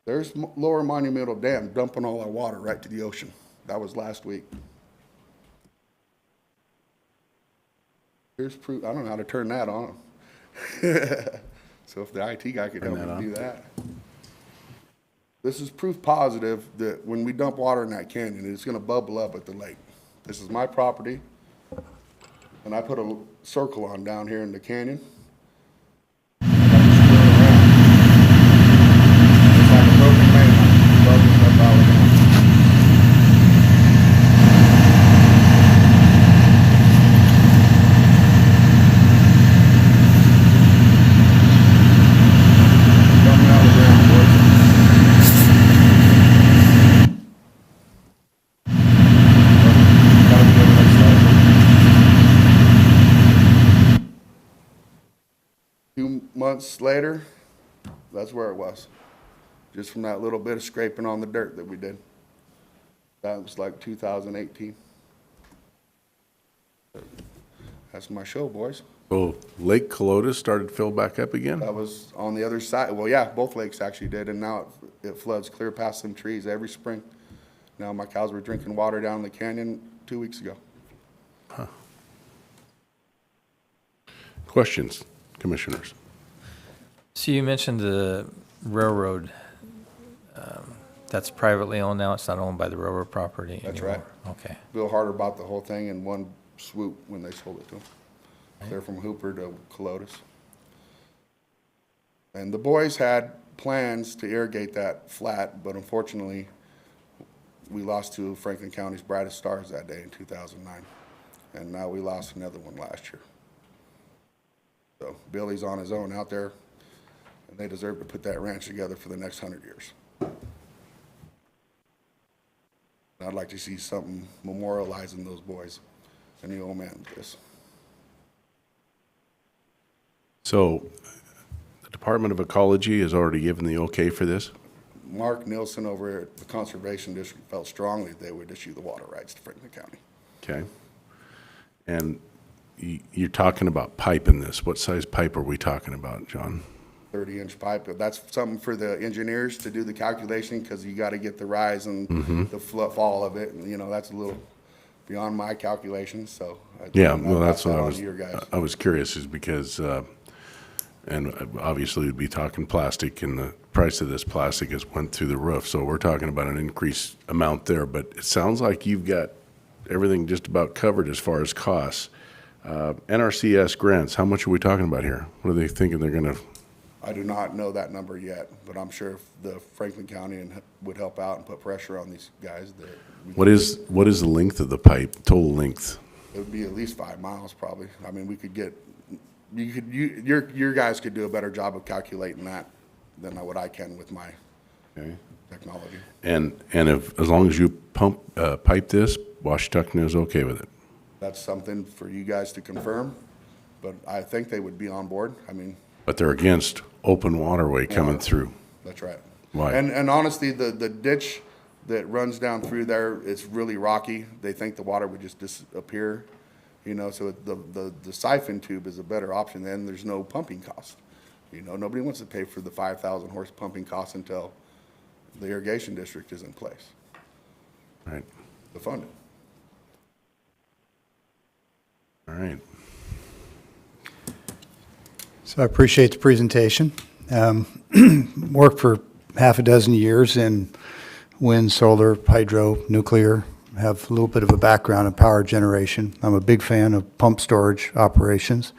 There's Lower Monumental Dam dumping all our water right to the ocean. That was last week. Here's proof. I don't know how to turn that on. So if the IT guy could help me do that. This is proof positive that when we dump water in that canyon, it's gonna bubble up at the lake. This is my property, and I put a circle on down here in the canyon. It's like a broken main line, bubbles up all the time. Coming out of the ground, boys. Gotta be able to start. 2 months later, that's where it was. Just from that little bit of scraping on the dirt that we did. That was like 2018. That's my show, boys. So Lake Colotis started to fill back up again? That was on the other side. Well, yeah, both lakes actually did, and now it floods clear past them trees every spring. Now my cows were drinking water down the canyon 2 weeks ago. Questions, commissioners? So you mentioned the railroad, that's privately owned now, it's not owned by the railroad property That's anymore? right. Okay, Bill Harder bought the whole thing in one swoop when they sold it to him. They're from Hooper to Colotis. And the boys had plans to irrigate that flat, but unfortunately, we lost two of Franklin County's brightest stars that day in 2009. And now we lost another one last year. So Billy's on his own out there, and they deserve to put that ranch together for the next 100 years. And I'd like to see something memorializing those boys and the old man with this. So the Department of Ecology has already given the okay for this? Mark Nielsen over at the Conservation District felt strongly they would issue the water rights to Franklin County. Okay. And you're talking about pipe in this. What size pipe are we talking about, John? 30-inch pipe. But that's something for the engineers to do the calculation, because you got to get the rise and the fall of it. And, that's a little beyond my calculations, so. Yeah, I'll well, that's pass what that I on was, to your guys. I was curious is because, and obviously we'd be talking plastic, and the price of this plastic has went through the roof, so we're talking about an increased amount there, but it sounds like you've got everything just about covered as far as costs. NRCS grants, how much are we talking about here? What are they thinking they're gonna, I do not know that number yet, but I'm sure if the Franklin County would help out and put pressure on these guys, that what is the length of the pipe, total length? it would be at least 5 miles probably. I mean, we could get, your guys could do a better job of calculating that than what I can with my Okay. technology. And if, as long as you pipe this, Washtuckna is okay with it? That's something for you guys to confirm, but I think they would be on board. I mean, But they're against open waterway coming through. that's right. Why? And honestly, the ditch that runs down through there, it's really rocky. They think the water would just disappear, so the siphon tube is a better option. Then there's no pumping cost. Nobody wants to pay for the 5,000 horse pumping cost until the irrigation district is in place Right, to fund it. all right. So I appreciate the presentation. Worked for half a dozen years in wind, solar, hydro, nuclear, have a little bit of a background in power generation. I'm a big fan of pump storage operations.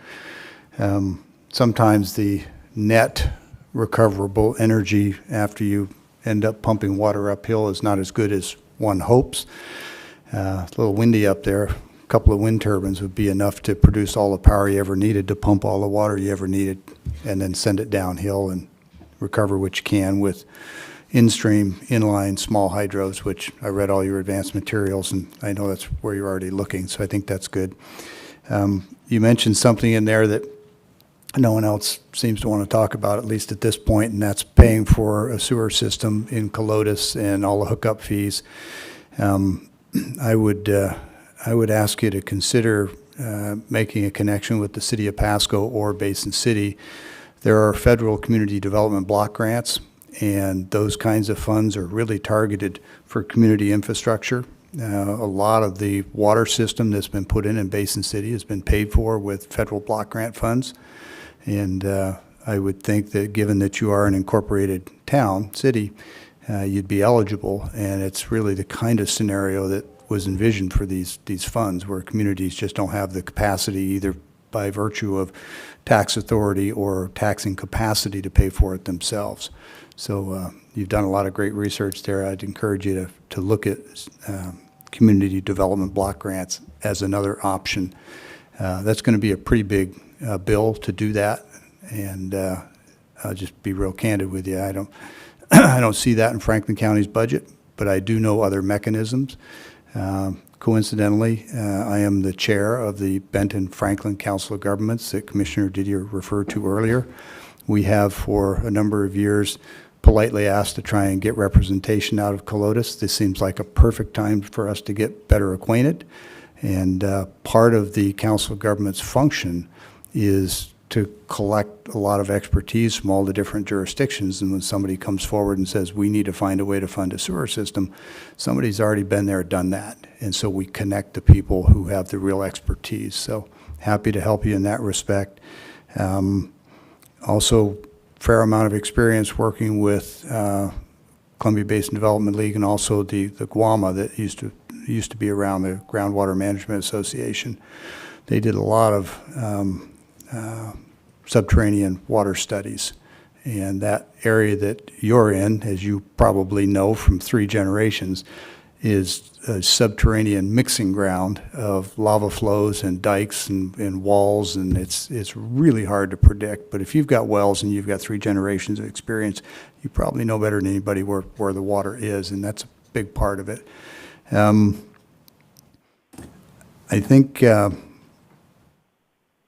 Sometimes the net recoverable energy after you end up pumping water uphill is not as good as one hopes. It's a little windy up there. A couple of wind turbines would be enough to produce all the power you ever needed to pump all the water you ever needed, and then send it downhill and recover what you can with in-stream, inline, small hydros, which I read all your advanced materials, and I know that's where you're already looking, so I think that's good. You mentioned something in there that no one else seems to want to talk about, at least at this point, and that's paying for a sewer system in Colotis and all the hookup fees. I would ask you to consider making a connection with the city of Pasco or Basin City. There are federal community development block grants, and those kinds of funds are really targeted for community infrastructure. A lot of the water system that's been put in Basin City has been paid for with federal block grant funds. And I would think that given that you are an incorporated town, city, you'd be eligible. And it's really the kind of scenario that was envisioned for these funds, where communities just don't have the capacity, either by virtue of tax authority or taxing capacity, to pay for it themselves. So you've done a lot of great research there. I'd encourage you to look at community development block grants as another option. That's going to be a pretty big bill to do that, and I'll just be real candid with you. I don't see that in Franklin County's budget, but I do know other mechanisms. Coincidentally, I am the chair of the Benton Franklin Council of Governments that Commissioner Didier referred to earlier. We have, for a number of years, politely asked to try and get representation out of Colotis. This seems like a perfect time for us to get better acquainted. And part of the Council of Governments' function is to collect a lot of expertise from all the different jurisdictions. And when somebody comes forward and says, we need to find a way to fund a sewer system, somebody's already been there, done that. And so we connect the people who have the real expertise. So happy to help you in that respect. Also, fair amount of experience working with Columbia Basin Development League, and also the GWAMA that used to be around, the Groundwater Management Association. They did a lot of subterranean water studies, and that area that you're in, as you probably know from 3 generations, is a subterranean mixing ground of lava flows and dikes and walls, and it's really hard to predict. But if you've got wells and you've got 3 generations of experience, you probably know better than anybody where the water is, and that's a big part of it.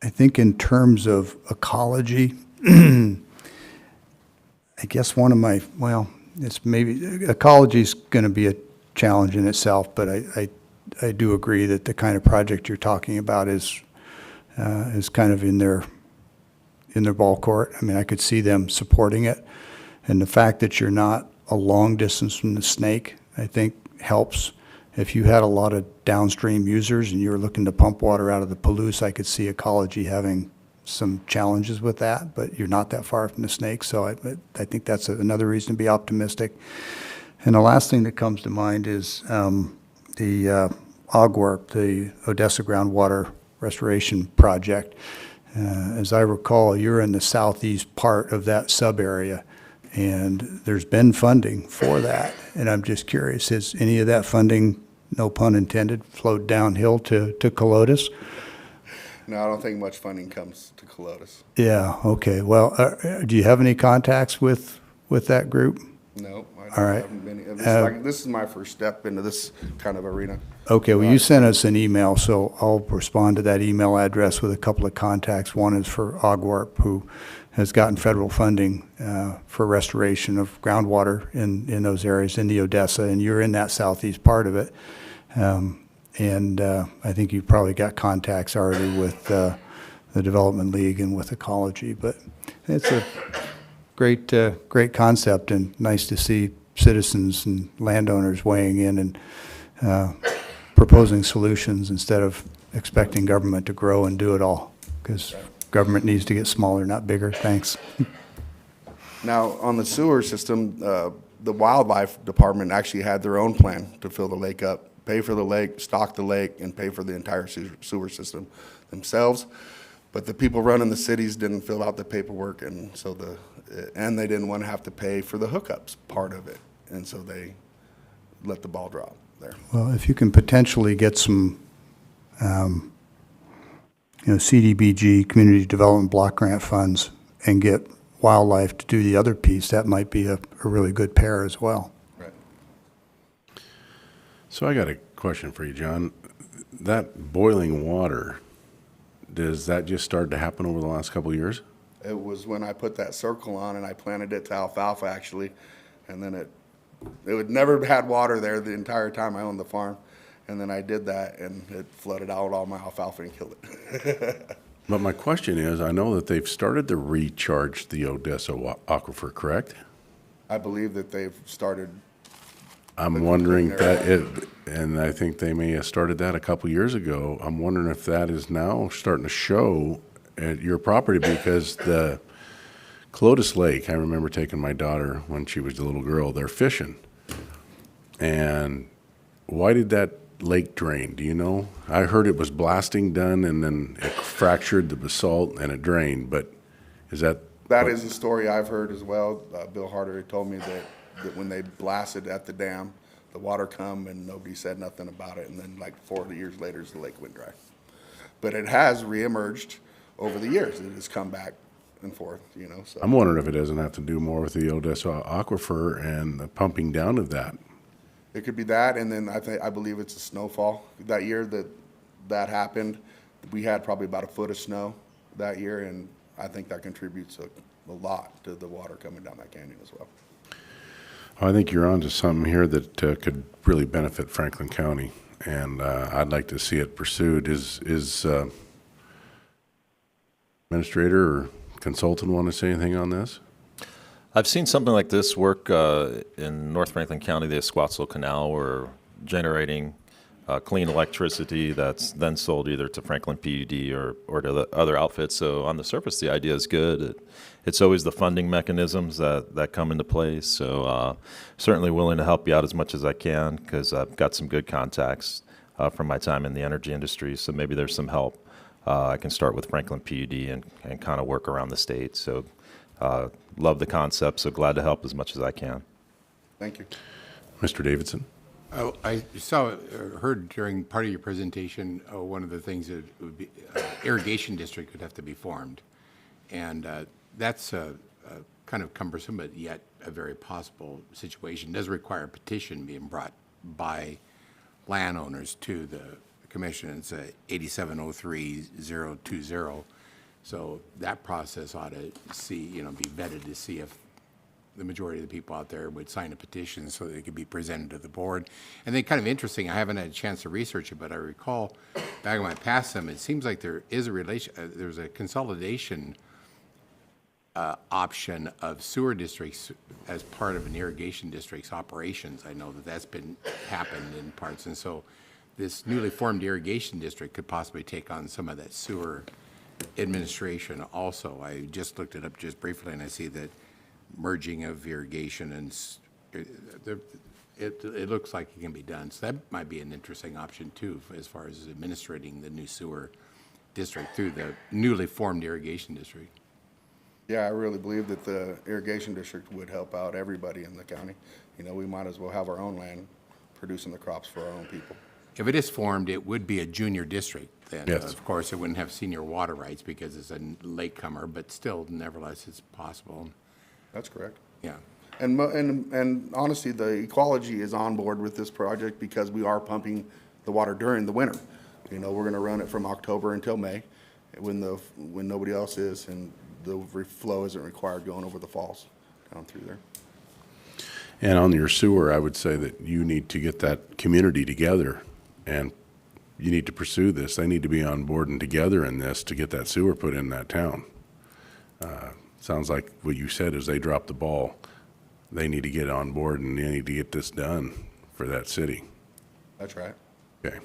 I think in terms of ecology, I guess one of my, it's maybe, ecology is going to be a challenge in itself, but I do agree that the kind of project you're talking about is is kind of in their ball court. I mean, I could see them supporting it. And the fact that you're not a long distance from the Snake, I think helps. If you had a lot of downstream users and you were looking to pump water out of the Palouse, I could see Ecology having some challenges with that, but you're not that far from the Snake, so I think that's another reason to be optimistic. And the last thing that comes to mind is the OGWRP, the Odessa Groundwater Restoration Project. As I recall, you're in the southeast part of that sub-area, and there's been funding for that. And I'm just curious, has any of that funding, no pun intended, flowed downhill to Colotis? No, I don't think much funding comes to Colotis. Yeah, okay. Well, do you have any contacts with that group? No, All right. haven't been. This is my first step into this kind of arena. Okay, well, you sent us an email, so I'll respond to that email address with a couple of contacts. One is for OGWRP, who has gotten federal funding for restoration of groundwater in those areas in the Odessa, and you're in that southeast part of it. And I think you've probably got contacts already with the Development League and with Ecology, but it's a great concept, and nice to see citizens and landowners weighing in and proposing solutions instead of expecting government to grow and do it all, because government needs to get smaller, not bigger. Thanks. Now, on the sewer system, the wildlife department actually had their own plan to fill the lake up, pay for the lake, stock the lake, and pay for the entire sewer system themselves. But the people running the cities didn't fill out the paperwork, and so and they didn't want to have to pay for the hookups part of it, and so they let the ball drop there. Well, if you can potentially get some, CDBG, Community Development Block Grant funds, and get wildlife to do the other piece, that might be a really good pair as well. Right. So I got a question for you, John. That boiling water, does that just start to happen over the last couple of years? It was when I put that circle on and I planted it to alfalfa, actually, and then it would never had water there the entire time I owned the farm. And then I did that, and it flooded out all my alfalfa and killed it. But my question is, I know that they've started to recharge the Odessa aquifer, correct? I believe that they've started. I'm wondering and I think they may have started that a couple years ago. I'm wondering if that is now starting to show at your property, because the Clotis Lake, I remember taking my daughter when she was a little girl there fishing. And why did that lake drain? Do you know? I heard it was blasting done and then it fractured the basalt and it drained, but is that? That is a story I've heard as well. Bill Harder told me that when they blasted at the dam, the water come and nobody said nothing about it. And then like 40 years later, the lake went dry. But it has reemerged over the years. It has come back and forth, so. I'm wondering if it doesn't have to do more with the Odessa aquifer and the pumping down of that. It could be that, and then I believe it's a snowfall. That year that happened, we had probably about a foot of snow that year, and I think that contributes a lot to the water coming down that canyon as well. I think you're onto something here that could really benefit Franklin County, and I'd like to see it pursued. Is administrator or consultant want to say anything on this? I've seen something like this work in North Franklin County, the Esquatzel Canal, where generating clean electricity that's then sold either to Franklin PUD or to the other outfits. So on the surface, the idea is good. It's always the funding mechanisms that come into place. So certainly willing to help you out as much as I can, because I've got some good contacts from my time in the energy industry. So maybe there's some help. I can start with Franklin PUD and kind of work around the state. So love the concept, so glad to help as much as I can. Thank you. Mr. Davidson? I heard during part of your presentation, one of the things that would be irrigation district would have to be formed, and that's kind of cumbersome, but yet a very possible situation. It does require a petition being brought by landowners to the commission. It's 8703020. So that process ought to be vetted to see if the majority of the people out there would sign a petition so that it could be presented to the board. And then kind of interesting, I haven't had a chance to research it, but I recall back when I passed them, it seems like there is a there's a consolidation option of sewer districts as part of an irrigation district's operations. I know that that's happened in parts, and so this newly formed irrigation district could possibly take on some of that sewer administration also. I just looked it up just briefly, and I see that merging of irrigation and it looks like it can be done. So that might be an interesting option too, as far as administrating the new sewer district through the newly formed irrigation district. Yeah, I really believe that the irrigation district would help out everybody in the county. You know, we might as well have our own land producing the crops for our own people. If it is formed, it would be a junior district then. Yes. Of course, it wouldn't have senior water rights because it's a latecomer, but still, nevertheless, it's possible. That's correct. Yeah. And honestly, the ecology is on board with this project because we are pumping the water during the winter. You know, we're gonna run it from October until May, when nobody else is, and the flow isn't required going over the falls down through there. And on your sewer, I would say that you need to get that community together, and you need to pursue this. They need to be on board and together in this to get that sewer put in that town. Sounds like what you said is they dropped the ball. They need to get on board and they need to get this done for that city. That's right. Okay.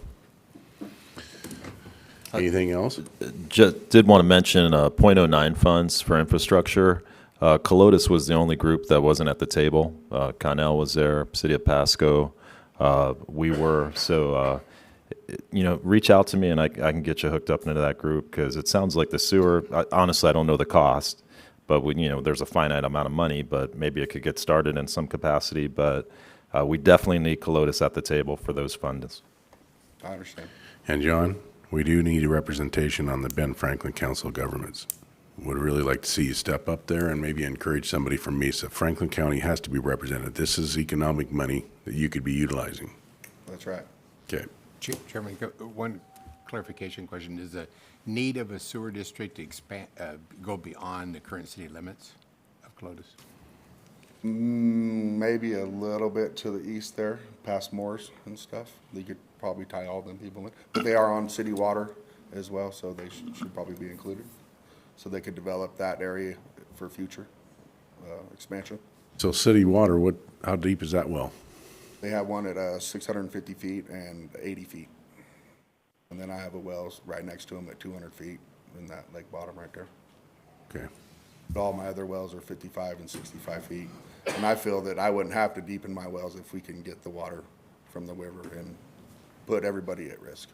Anything else? Just did want to mention .09 funds for infrastructure. Colotus was the only group that wasn't at the table. Connell was there, City of Pasco. We were. So, reach out to me and I can get you hooked up into that group, because it sounds like the sewer, honestly, I don't know the cost, but there's a finite amount of money, but maybe it could get started in some capacity. But we definitely need Colotus at the table for those funds. I understand. And John, we do need a representation on the Ben Franklin Council of Governments. Would really like to see you step up there and maybe encourage somebody from Mesa. Franklin County has to be represented. This is economic money that you could be utilizing. That's right. Okay. Chairman, one clarification question. Is the need of a sewer district to expand, go beyond the current city limits of Colotus? Maybe a little bit to the east there, past Moores and stuff. They could probably tie all them people in. But they are on city water as well, so they should probably be included. So they could develop that area for future expansion. So city water, how deep is that well? They have one at 650 feet and 80 feet. And then I have a wells right next to them at 200 feet in that lake bottom right there. Okay. But all my other wells are 55 and 65 feet. And I feel that I wouldn't have to deepen my wells if we can get the water from the river and put everybody at risk.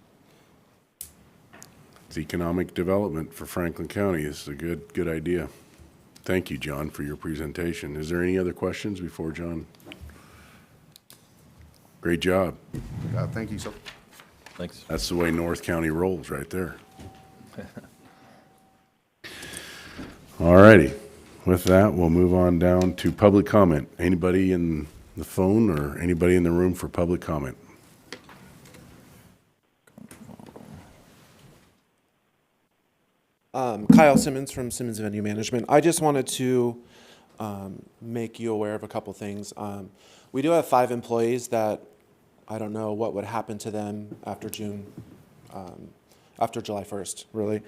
It's economic development for Franklin County. This is a good idea. Thank you, John, for your presentation. Is there any other questions before John? Great job. Thank you, sir. Thanks. That's the way North County rolls right there. All righty. With that, we'll move on down to public comment. Anybody in the phone or anybody in the room for public comment? Kyle Simmons from Simmons Venue Management. I just wanted to make you aware of a couple things. We do have 5 employees that I don't know what would happen to them after after July 1st, really.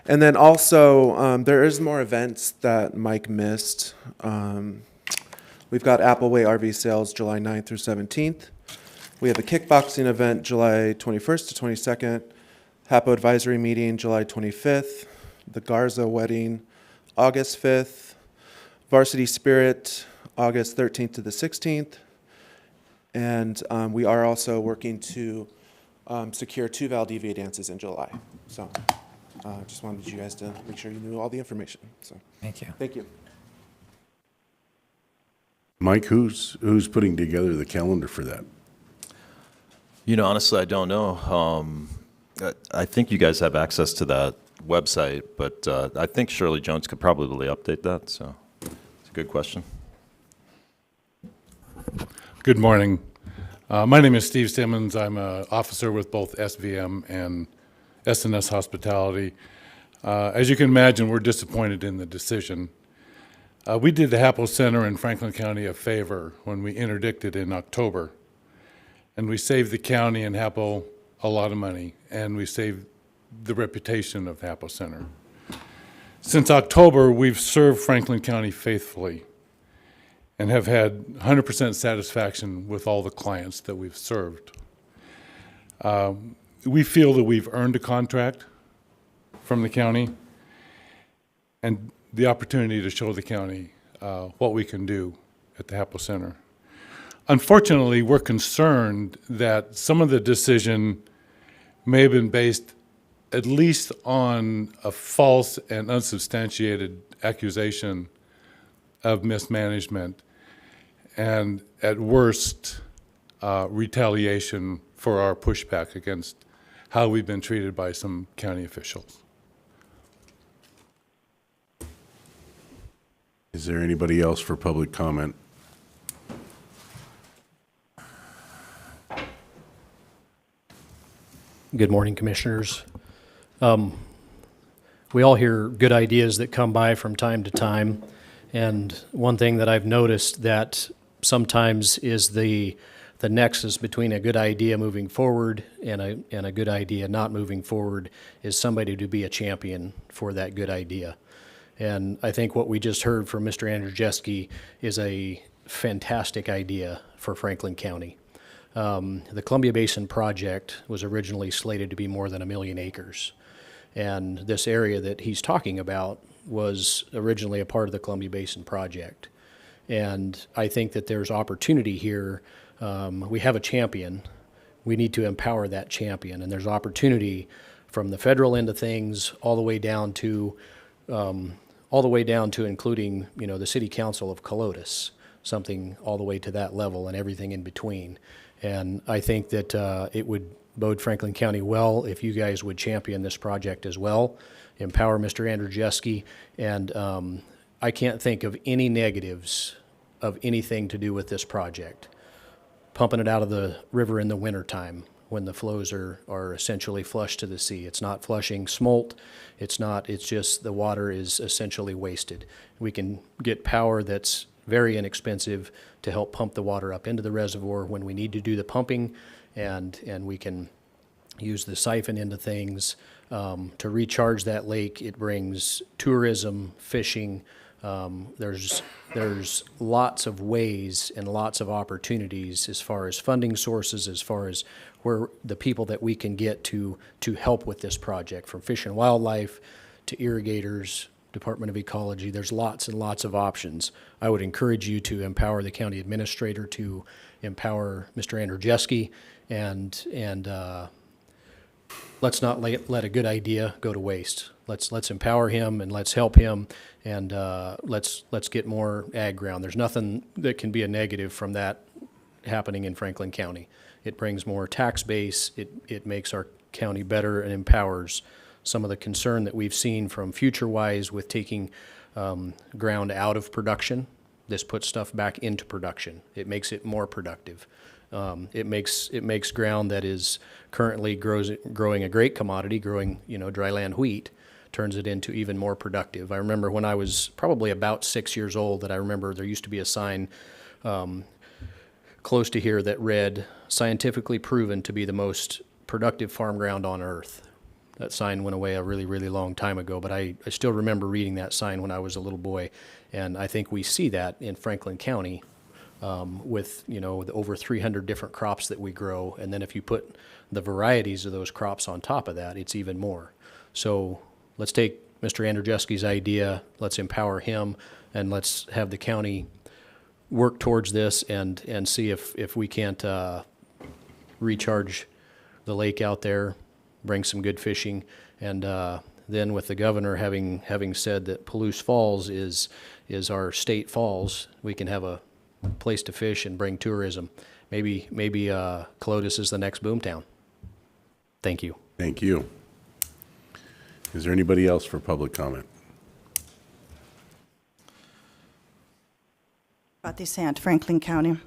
And then also, there is more events that Mike missed. We've got Appleway RV sales July 9th through 17th. We have a kickboxing event July 21st to 22nd. HAPO advisory meeting July 25th. The Garza wedding August 5th. Varsity Spirit August 13th to the 16th. And we are also working to secure 2 Valdivia dances in July. So just wanted you guys to make sure you knew all the information. So Thank you. thank you. Mike, who's putting together the calendar for that? Honestly, I don't know. I think you guys have access to that website, but I think Shirley Jones could probably update that, so it's a good question. Good morning. My name is Steve Simmons. I'm an officer with both SVM and SNS Hospitality. As you can imagine, we're disappointed in the decision. We did the Happel Center in Franklin County a favor when we interdicted in October. And we saved the county and Happel a lot of money, and we saved the reputation of Happel Center. Since October, we've served Franklin County faithfully and have had 100% satisfaction with all the clients that we've served. We feel that we've earned a contract from the county and the opportunity to show the county what we can do at the Happel Center. Unfortunately, we're concerned that some of the decision may have been based at least on a false and unsubstantiated accusation of mismanagement, and at worst, retaliation for our pushback against how we've been treated by some county officials. Is there anybody else for public comment? Good morning, Commissioners. We all hear good ideas that come by from time to time, and one thing that I've noticed that sometimes is the nexus between a good idea moving forward and a good idea not moving forward is somebody to be a champion for that good idea. And I think what we just heard from Mr. Andrzejewski is a fantastic idea for Franklin County. The Columbia Basin project was originally slated to be more than 1 million acres. And this area that he's talking about was originally a part of the Columbia Basin project. And I think that there's opportunity here. We have a champion. We need to empower that champion. And there's opportunity from the federal end of things all the way down to including, the City Council of Colotis, something all the way to that level and everything in between. And I think that it would bode Franklin County well if you guys would champion this project as well, empower Mr. Andrzejewski, and I can't think of any negatives of anything to do with this project. Pumping it out of the river in the wintertime when the flows are essentially flush to the sea. It's not flushing smolt. It's just the water is essentially wasted. We can get power that's very inexpensive to help pump the water up into the reservoir when we need to do the pumping, and we can use the siphon into things to recharge that lake. It brings tourism, fishing. There's lots of ways and lots of opportunities as far as funding sources, as far as where the people that we can get to help with this project, from Fish and Wildlife to irrigators, Department of Ecology. There's lots and lots of options. I would encourage you to empower the county administrator, to empower Mr. Andrzejewski, and let's not let a good idea go to waste. Let's empower him and let's help him, and let's get more ag ground. There's nothing that can be a negative from that happening in Franklin County. It brings more tax base. It makes our county better and empowers. Some of the concern that we've seen from FutureWise with taking ground out of production, this puts stuff back into production. It makes it more productive. It makes ground that is currently growing a great commodity, growing dryland wheat, turns it into even more productive. I remember when I was probably about 6 years old that I remember there used to be a sign close to here that read, "Scientifically proven to be the most productive farm ground on earth." That sign went away a really, really long time ago, but I still remember reading that sign when I was a little boy. And I think we see that in Franklin County with, the over 300 different crops that we grow. And then if you put the varieties of those crops on top of that, it's even more. So let's take Mr. Andrzejewski's idea, let's empower him, and let's have the county work towards this and see if we can't recharge the lake out there, bring some good fishing, and then with the governor having said that Palouse Falls is our state falls, we can have a place to fish and bring tourism. Maybe Colotis is the next boomtown. Thank you. Thank you. Is there anybody else for public comment? Patty Sant, Franklin County.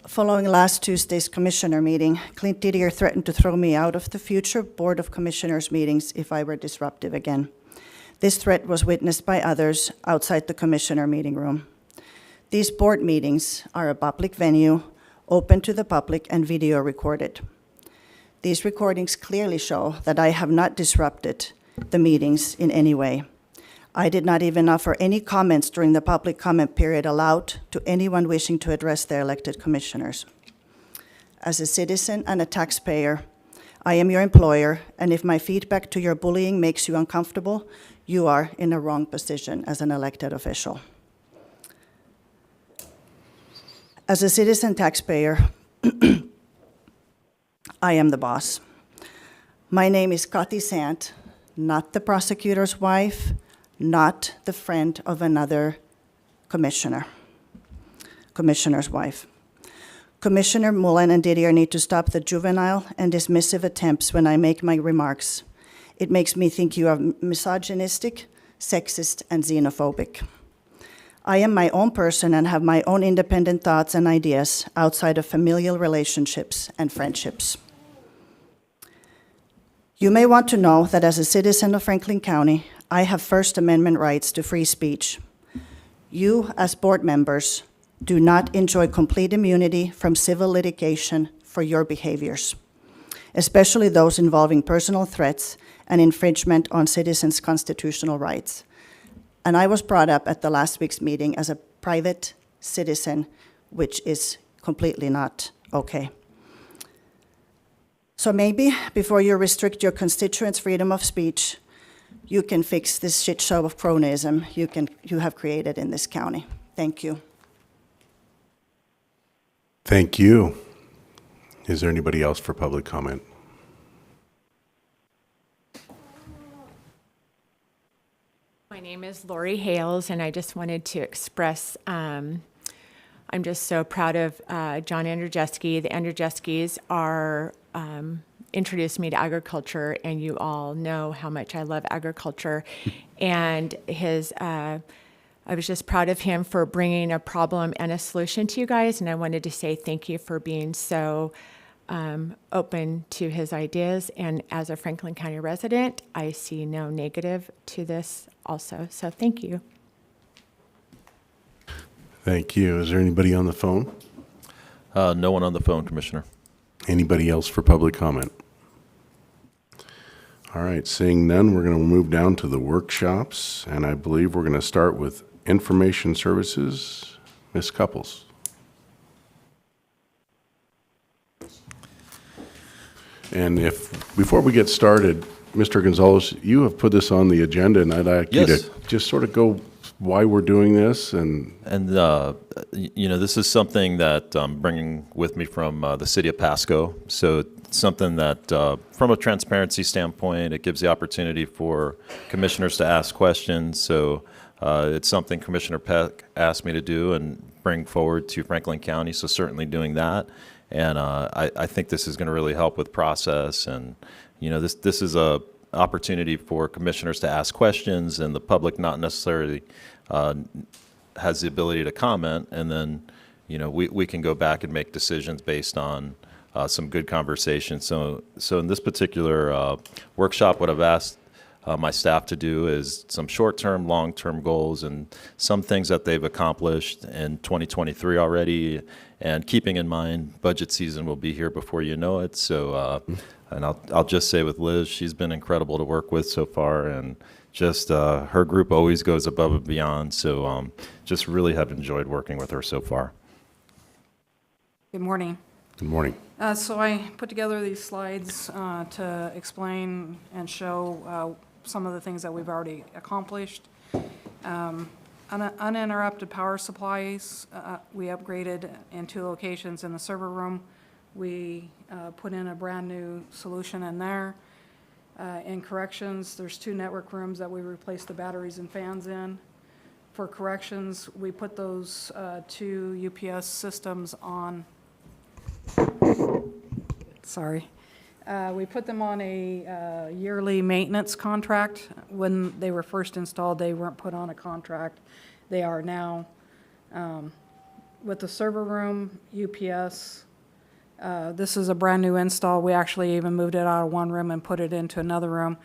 Following last Tuesday's commissioner meeting, Clint Didier threatened to throw me out of the future Board of Commissioners meetings if I were disruptive again. This threat was witnessed by others outside the commissioner meeting room. These board meetings are a public venue, open to the public and video recorded. These recordings clearly show that I have not disrupted the meetings in any way. I did not even offer any comments during the public comment period allowed to anyone wishing to address their elected commissioners. As a citizen and a taxpayer, I am your employer, and if my feedback to your bullying makes you uncomfortable, you are in a wrong position as an elected official. As a citizen taxpayer, I am the boss. My name is Kati Sant, not the prosecutor's wife, not the friend of another commissioner's wife. Commissioner Mullen and Didier need to stop the juvenile and dismissive attempts when I make my remarks. It makes me think you are misogynistic, sexist, and xenophobic. I am my own person and have my own independent thoughts and ideas outside of familial relationships and friendships. You may want to know that as a citizen of Franklin County, I have First Amendment rights to free speech. You, as board members, do not enjoy complete immunity from civil litigation for your behaviors, especially those involving personal threats and infringement on citizens' constitutional rights. And I was brought up at the last week's meeting as a private citizen, which is completely not okay. So maybe before you restrict your constituents' freedom of speech, you can fix this shit show of cronyism you have created in this county. Thank you. Thank you. Is there anybody else for public comment? My name is Lori Hales, and I just wanted to express I'm just so proud of John Andrzejewski. The Andrzejewskis are introduced me to agriculture, and you all know how much I love agriculture. And I was just proud of him for bringing a problem and a solution to you guys, and I wanted to say thank you for being so open to his ideas. And as a Franklin County resident, I see no negative to this also, so thank you. Thank you. Is there anybody on the phone? No one on the phone, Commissioner. Anybody else for public comment? All right, seeing none, we're going to move down to the workshops, and I believe we're going to start with Information Services. Ms. Couples. And before we get started, Mr. Gonzalez, you have put this on the agenda, and I'd like you Yes. to just sort of go why we're doing this and This is something that I'm bringing with me from the city of Pasco. So it's something that, from a transparency standpoint, it gives the opportunity for commissioners to ask questions. So it's something Commissioner Peck asked me to do and bring forward to Franklin County. So certainly doing that. And I think this is going to really help with process. And, this is a opportunity for commissioners to ask questions, and the public not necessarily has the ability to comment, and then we can go back and make decisions based on some good conversation. So in this particular workshop, what I've asked my staff to do is some short-term, long-term goals, and some things that they've accomplished in 2023 already, and keeping in mind budget season will be here before you know it. So and I'll just say with Liz, she's been incredible to work with so far, and just her group always goes above and beyond. So just really have enjoyed working with her so far. Good morning. good morning. So I put together these slides to explain and show some of the things that we've already accomplished. Uninterrupted power supplies, we upgraded in 2 locations in the server room. We put in a brand-new solution in there. In corrections, there's 2 network rooms that we replaced the batteries and fans in. For corrections, we put those 2 UPS systems on. Sorry. We put them on a yearly maintenance contract. When they were first installed, they weren't put on a contract. They are now. With the server room, UPS, this is a brand new install. We actually even moved it out of one room and put it into another room.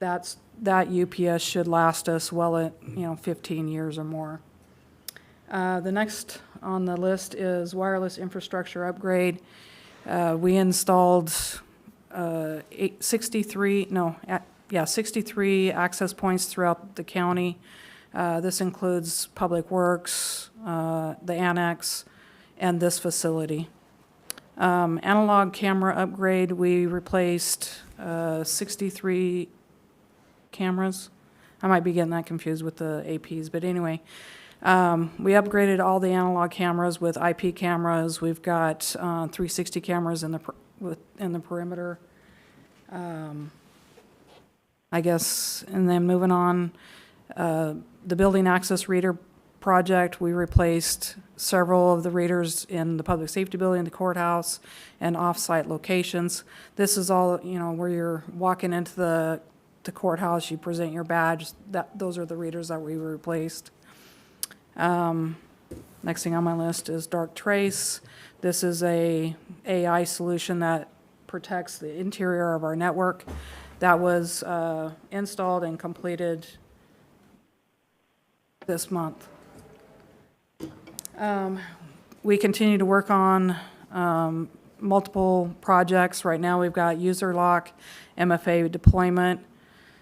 that UPS should last us well at, 15 years or more. The next on the list is wireless infrastructure upgrade. We installed 63 access points throughout the county. This includes Public Works, the annex, and this facility. Analog camera upgrade, we replaced 63 cameras. I might be getting that confused with the APs, but anyway. We upgraded all the analog cameras with IP cameras. We've got 360 cameras in the perimeter. I guess, and then moving on, the building access reader project, we replaced several of the readers in the public safety building, the courthouse, and off-site locations. This is all, where you're walking into the courthouse, you present your badge. Those are the readers that we replaced. Next thing on my list is Dark Trace. This is a AI solution that protects the interior of our network. That was installed and completed this month. We continue to work on multiple projects. Right now we've got user lock, MFA deployment.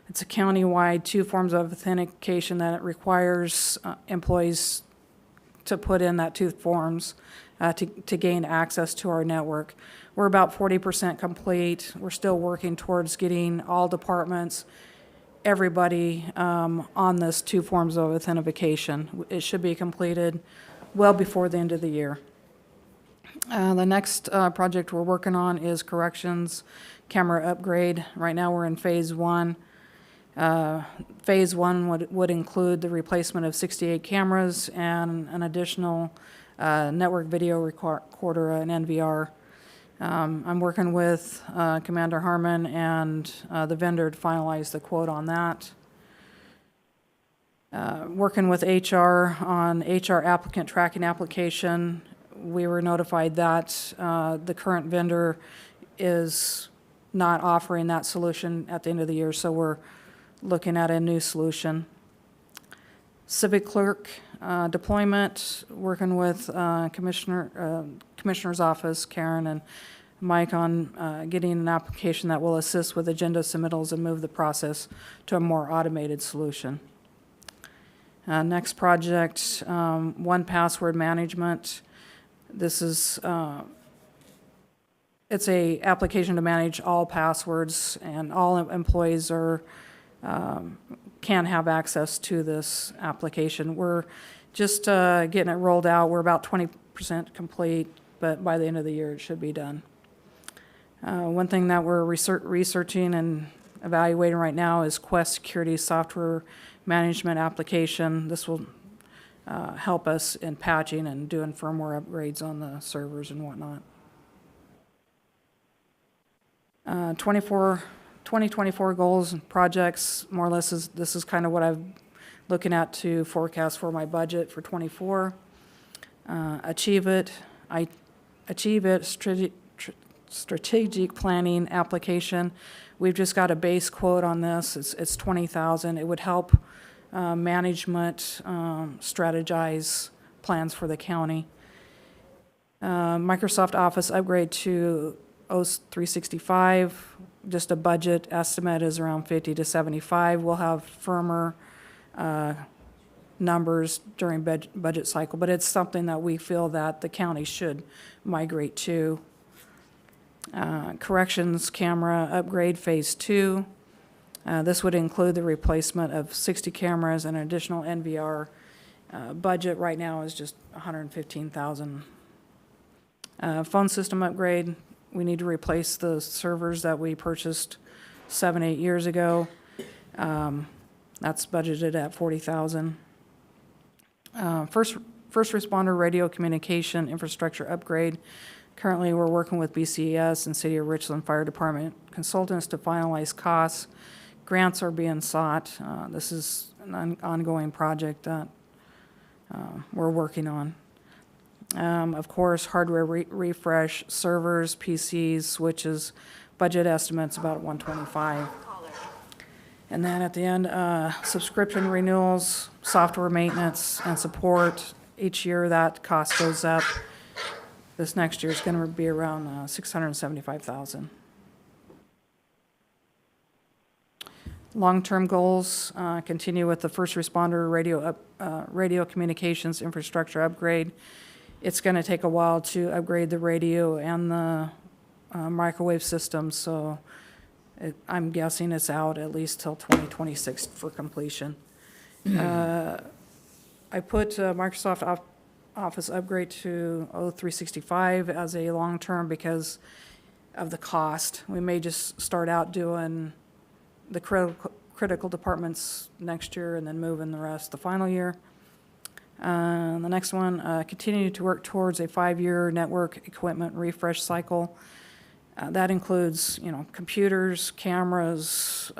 It's a county-wide 2 forms of authentication that it requires employees to put in that 2 forms to gain access to our network. We're about 40% complete. We're still working towards getting all departments, everybody on this 2 forms of authentication. It should be completed well before the end of the year. The next project we're working on is corrections camera upgrade. Right now we're in phase 1. Phase 1 would include the replacement of 68 cameras and an additional network video recorder, an NVR. I'm working with Commander Harmon and the vendor to finalize the quote on that. Working with HR on HR applicant tracking application. We were notified that the current vendor is not offering that solution at the end of the year, so we're looking at a new solution. Civic clerk deployment, working with Commissioner's Office, Karen and Mike, on getting an application that will assist with agenda submittals and move the process to a more automated solution. Next project, 1Password management. This is it's a application to manage all passwords, and all employees can have access to this application. We're just getting it rolled out. We're about 20% complete, but by the end of the year it should be done. One thing that we're researching and evaluating right now is Quest Security Software Management Application. This will help us in patching and doing firmware upgrades on the servers and whatnot. 2024 goals and projects, more or less, this is kind of what I'm looking at to forecast for my budget for 24. Achieve it, strategic planning application. We've just got a base quote on this. It's $20,000. It would help management strategize plans for the county. Microsoft Office upgrade to OS 365. Just a budget estimate is around 50 to 75. We'll have firmer numbers during budget cycle, but it's something that we feel that the county should migrate to. Corrections camera upgrade phase 2. This would include the replacement of 60 cameras and an additional NVR. Budget right now is just $115,000. Phone system upgrade. We need to replace the servers that we purchased 7-8 years ago. That's budgeted at $40,000. First responder radio communication infrastructure upgrade. Currently, we're working with BCES and City of Richland Fire Department consultants to finalize costs. Grants are being sought. This is an ongoing project that we're working on. Of course, hardware refresh, servers, PCs, switches, budget estimates about $125. And then at the end, subscription renewals, software maintenance, and support. Each year, that cost goes up. This next year is going to be around $675,000. Long-term goals, continue with the first responder radio communications infrastructure upgrade. It's going to take a while to upgrade the radio and the microwave system, so I'm guessing it's out at least till 2026 for completion. I put Microsoft Office upgrade to O365 as a long-term because of the cost. We may just start out doing the critical departments next year and then moving the rest the final year. The next one, continue to work towards a 5-year network equipment refresh cycle. That includes, computers, cameras,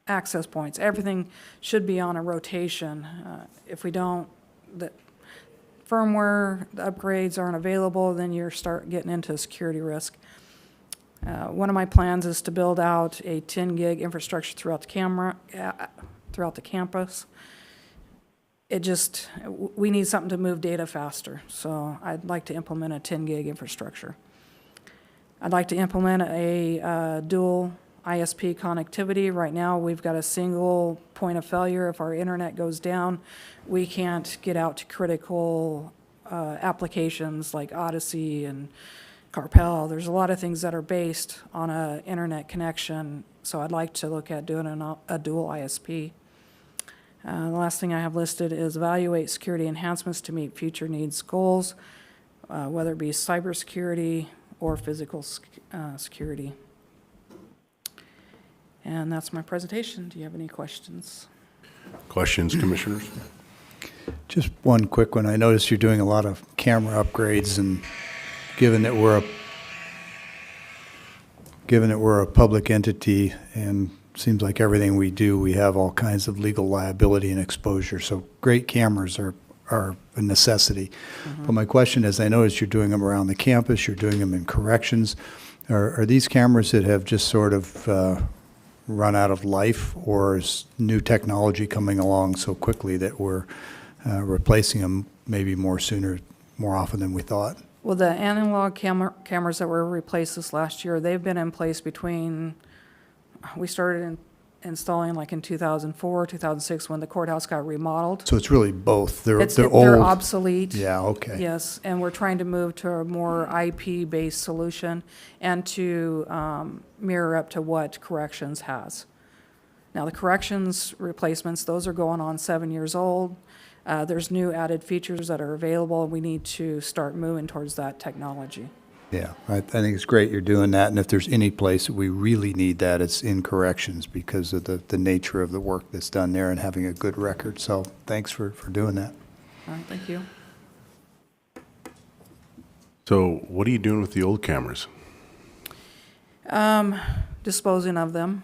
access points. Everything should be on a rotation. If we don't, the firmware the upgrades aren't available, then you start getting into a security risk. One of my plans is to build out a 10 gig infrastructure throughout the campus. We need something to move data faster, so I'd like to implement a 10 gig infrastructure. I'd like to implement a dual ISP connectivity. Right now, we've got a single point of failure. If our internet goes down, we can't get out to critical applications like Odyssey and Carpel. There's a lot of things that are based on an internet connection, so I'd like to look at doing a dual ISP. The last thing I have listed is evaluate security enhancements to meet future needs goals, whether it be cybersecurity or physical security. And that's my presentation. Do you have any questions? Questions, Commissioners? Just one quick one. I noticed you're doing a lot of camera upgrades, and given that we're a public entity and seems like everything we do, we have all kinds of legal liability and exposure. So great cameras are a necessity. But my question is, I noticed you're doing them around the campus, you're doing them in corrections. Are these cameras that have just sort of run out of life, or is new technology coming along so quickly that we're replacing them maybe more often than we thought? Well, the analog cameras that were replaced this last year, they've been in place we started installing like in 2004, 2006, when the courthouse got remodeled. So it's really both. They're old. They're obsolete. Yeah, okay. Yes, and we're trying to move to a more IP-based solution and to mirror up to what corrections has. Now, the corrections replacements, those are going on 7 years old. There's new added features that are available, and we need to start moving towards that technology. Yeah, I think it's great you're doing that, and if there's any place that we really need that, it's in corrections because of the nature of the work that's done there and having a good record. So thanks for doing that. All right, thank you. So what are you doing with the old cameras? Disposing of them.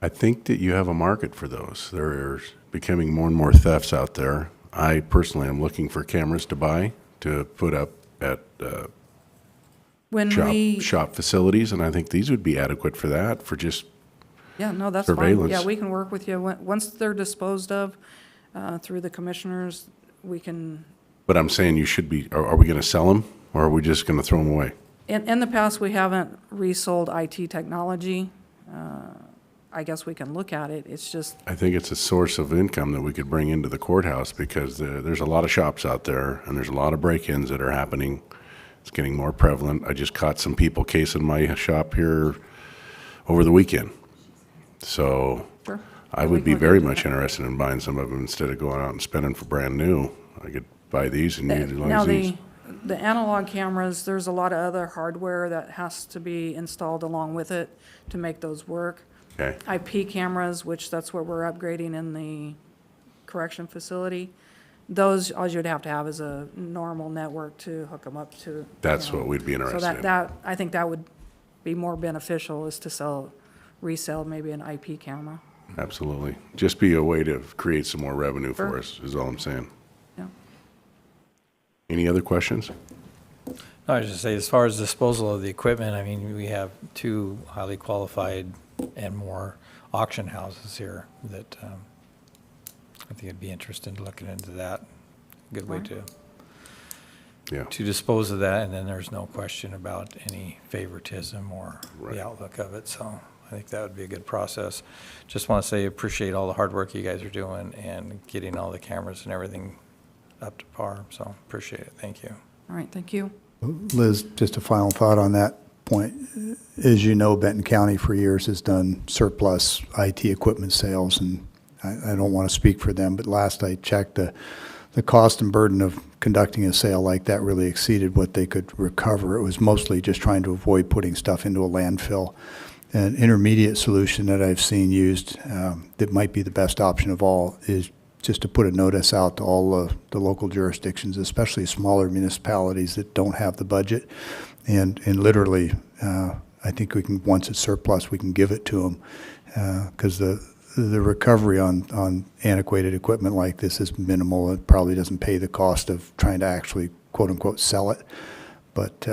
I think that you have a market for those. There's becoming more and more thefts out there. I personally am looking for cameras to buy to put up at shop facilities, and I think these would be adequate for that, for just Yeah, no, that's fine. surveillance. Yeah, we can work with you. Once they're disposed of through the commissioners, we can. But I'm saying you should be, are we going to sell them, or are we just going to throw them away? In the past, we haven't resold IT technology. I guess we can look at it. It's just, I think it's a source of income that we could bring into the courthouse, because there's a lot of shops out there, and there's a lot of break-ins that are happening. It's getting more prevalent. I just caught some people casing my shop here over the weekend. So sure. I would be very much interested in buying some of them instead of going out and spending for brand new. I could buy these and Now, utilize these. the analog cameras, there's a lot of other hardware that has to be installed along with it to make those work. Okay. IP cameras, which that's what we're upgrading in the correction facility. Those, all you'd have to have is a normal network to hook them up to. That's what we'd be So interested in. that, I think that would be more beneficial, is to resell maybe an IP camera. Absolutely. Just be a way to create some more revenue for Sure. us, is all I'm saying. Yeah. Any other questions? No, I was just say, as far as disposal of the equipment, I mean, we have two highly qualified and more auction houses here that I think I'd be interested in looking into that. Good way to Yeah. dispose of that, and then there's no question about any favoritism or Right. the outlook of it. So I think that would be a good process. Just want to say appreciate all the hard work you guys are doing and getting all the cameras and everything up to par. So appreciate it. Thank you. All right, thank you. Liz, just a final thought on that point. As you know, Benton County for years has done surplus IT equipment sales, and I don't want to speak for them, but last I checked, the cost and burden of conducting a sale like that really exceeded what they could recover. It was mostly just trying to avoid putting stuff into a landfill. An intermediate solution that I've seen used that might be the best option of all is just to put a notice out to all the local jurisdictions, especially smaller municipalities that don't have the budget. And literally, I think we can, once it's surplus, we can give it to them because the recovery on antiquated equipment like this is minimal. It probably doesn't pay the cost of trying to actually quote unquote sell it. But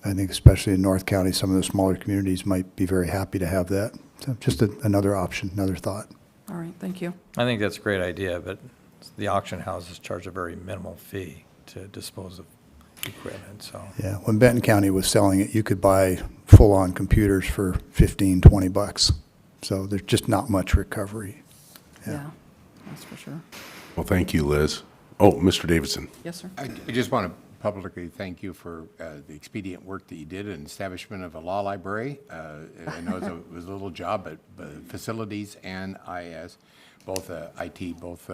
I think especially in North County, some of the smaller communities might be very happy to have that. So just another option, another thought. All right, thank you. I think that's a great idea, but the auction houses charge a very minimal fee to dispose of equipment, so. Yeah, when Benton County was selling it, you could buy full-on computers for $15-20. So there's just not much recovery. Yeah, that's for sure. Well, thank you, Liz. Oh, Mr. Davidson. Yes, sir. I just want to publicly thank you for the expedient work that you did in establishment of a law library. I know it was a little job, but facilities and IS, both IT, both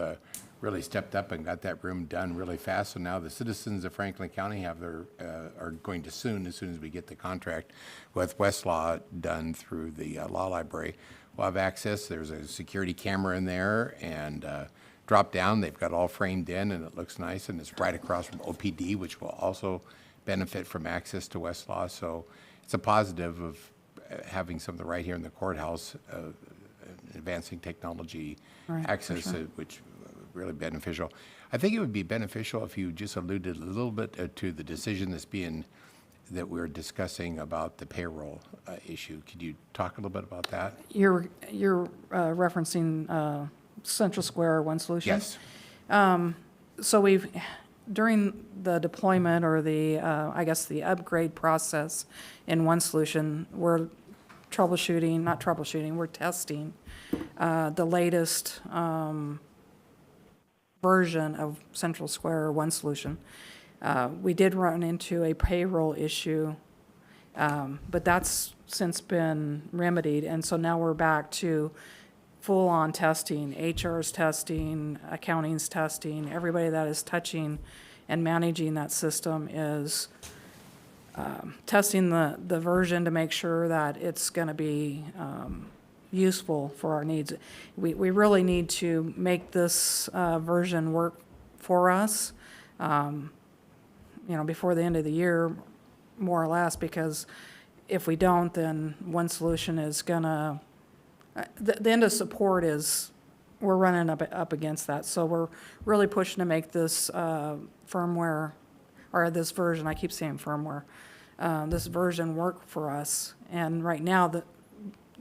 really stepped up and got that room done really fast. So now the citizens of Franklin County have are going to soon as we get the contract with Westlaw done through the law library, we'll have access. There's a security camera in there, and drop down, they've got all framed in, and it looks nice, and it's right across from OPD, which will also benefit from access to Westlaw. So it's a positive of having something right here in the courthouse, advancing technology Right, for access, sure. which really beneficial. I think it would be beneficial if you just alluded a little bit to the decision that we're discussing about the payroll issue. Could you talk a little bit about that? You're referencing Central Square One Solution? Yes. So during the deployment or I guess the upgrade process in One Solution, we're we're testing the latest version of Central Square One Solution. We did run into a payroll issue, but that's since been remedied, and so now we're back to full-on testing. HR's testing, accounting's testing, everybody that is touching and managing that system is testing the version to make sure that it's going to be useful for our needs. We really need to make this version work for us, before the end of the year, more or less, because if we don't, then One Solution is gonna, the end of support is, we're running up against that. So we're really pushing to make this firmware, or this version, I keep saying firmware, this version work for us. And right now,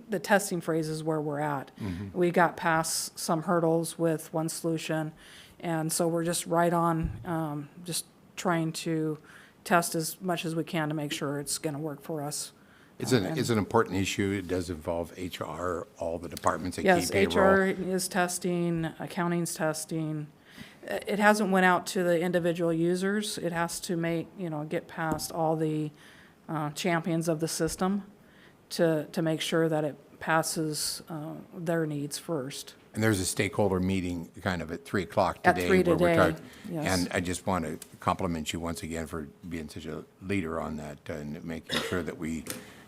the testing phase is where we're at. Mm-hmm. We got past some hurdles with One Solution, and so we're just right on, just trying to test as much as we can to make sure it's going to work for us. It's an important issue. It does involve HR, all the departments that Yes, keep payroll. HR is testing, accounting's testing. It hasn't went out to the individual users. It has to get past all the champions of the system to make sure that it passes their needs first. And there's a stakeholder meeting kind of at 3 o'clock At today. 3 where we're today, talking- yes. And I just want to compliment you once again for being such a leader on that and making sure that we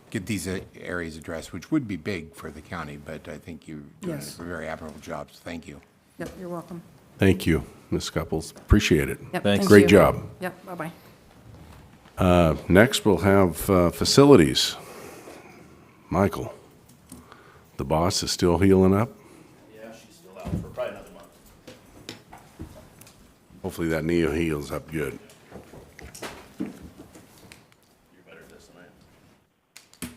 get these areas addressed, which would be big for the county, but I think you're doing Yes. a very admirable job, so thank you. Yep, you're welcome. Thank you, Ms. Couples. Appreciate it. Yep, Thanks. thank Great you. job. Yep, bye-bye. Next, we'll have facilities. Michael, the boss is still healing up? Yeah, she's still out for probably another month. Hopefully that knee heals up good. You're better at this than I am.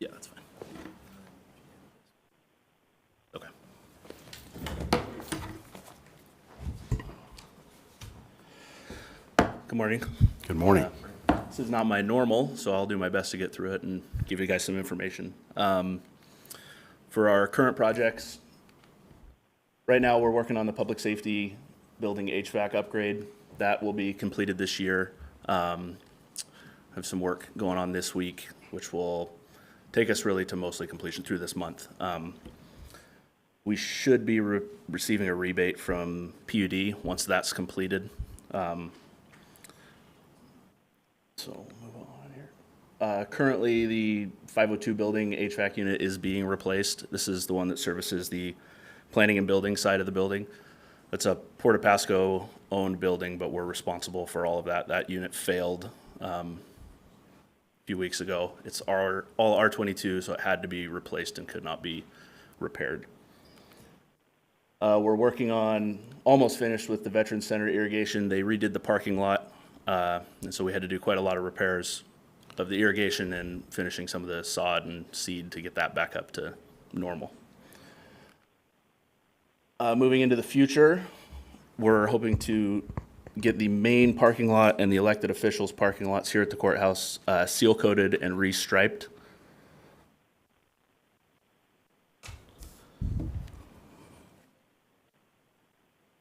Yeah, that's fine. Okay. Good morning. Good morning. This is not my normal, so I'll do my best to get through it and give you guys some information. For our current projects, right now we're working on the public safety building HVAC upgrade. That will be completed this year. Have some work going on this week, which will take us really to mostly completion through this month. We should be receiving a rebate from PUD once that's completed. So move on here. Currently, the 502 building HVAC unit is being replaced. This is the one that services the planning and building side of the building. It's a Port of Pasco owned building, but we're responsible for all of that. That unit failed a few weeks ago. It's all R22, so it had to be replaced and could not be repaired. We're working on, almost finished with the Veterans Center irrigation. They redid the parking lot, and so we had to do quite a lot of repairs of the irrigation and finishing some of the sod and seed to get that back up to normal. Moving into the future, we're hoping to get the main parking lot and the elected officials' parking lots here at the courthouse seal coated and restriped.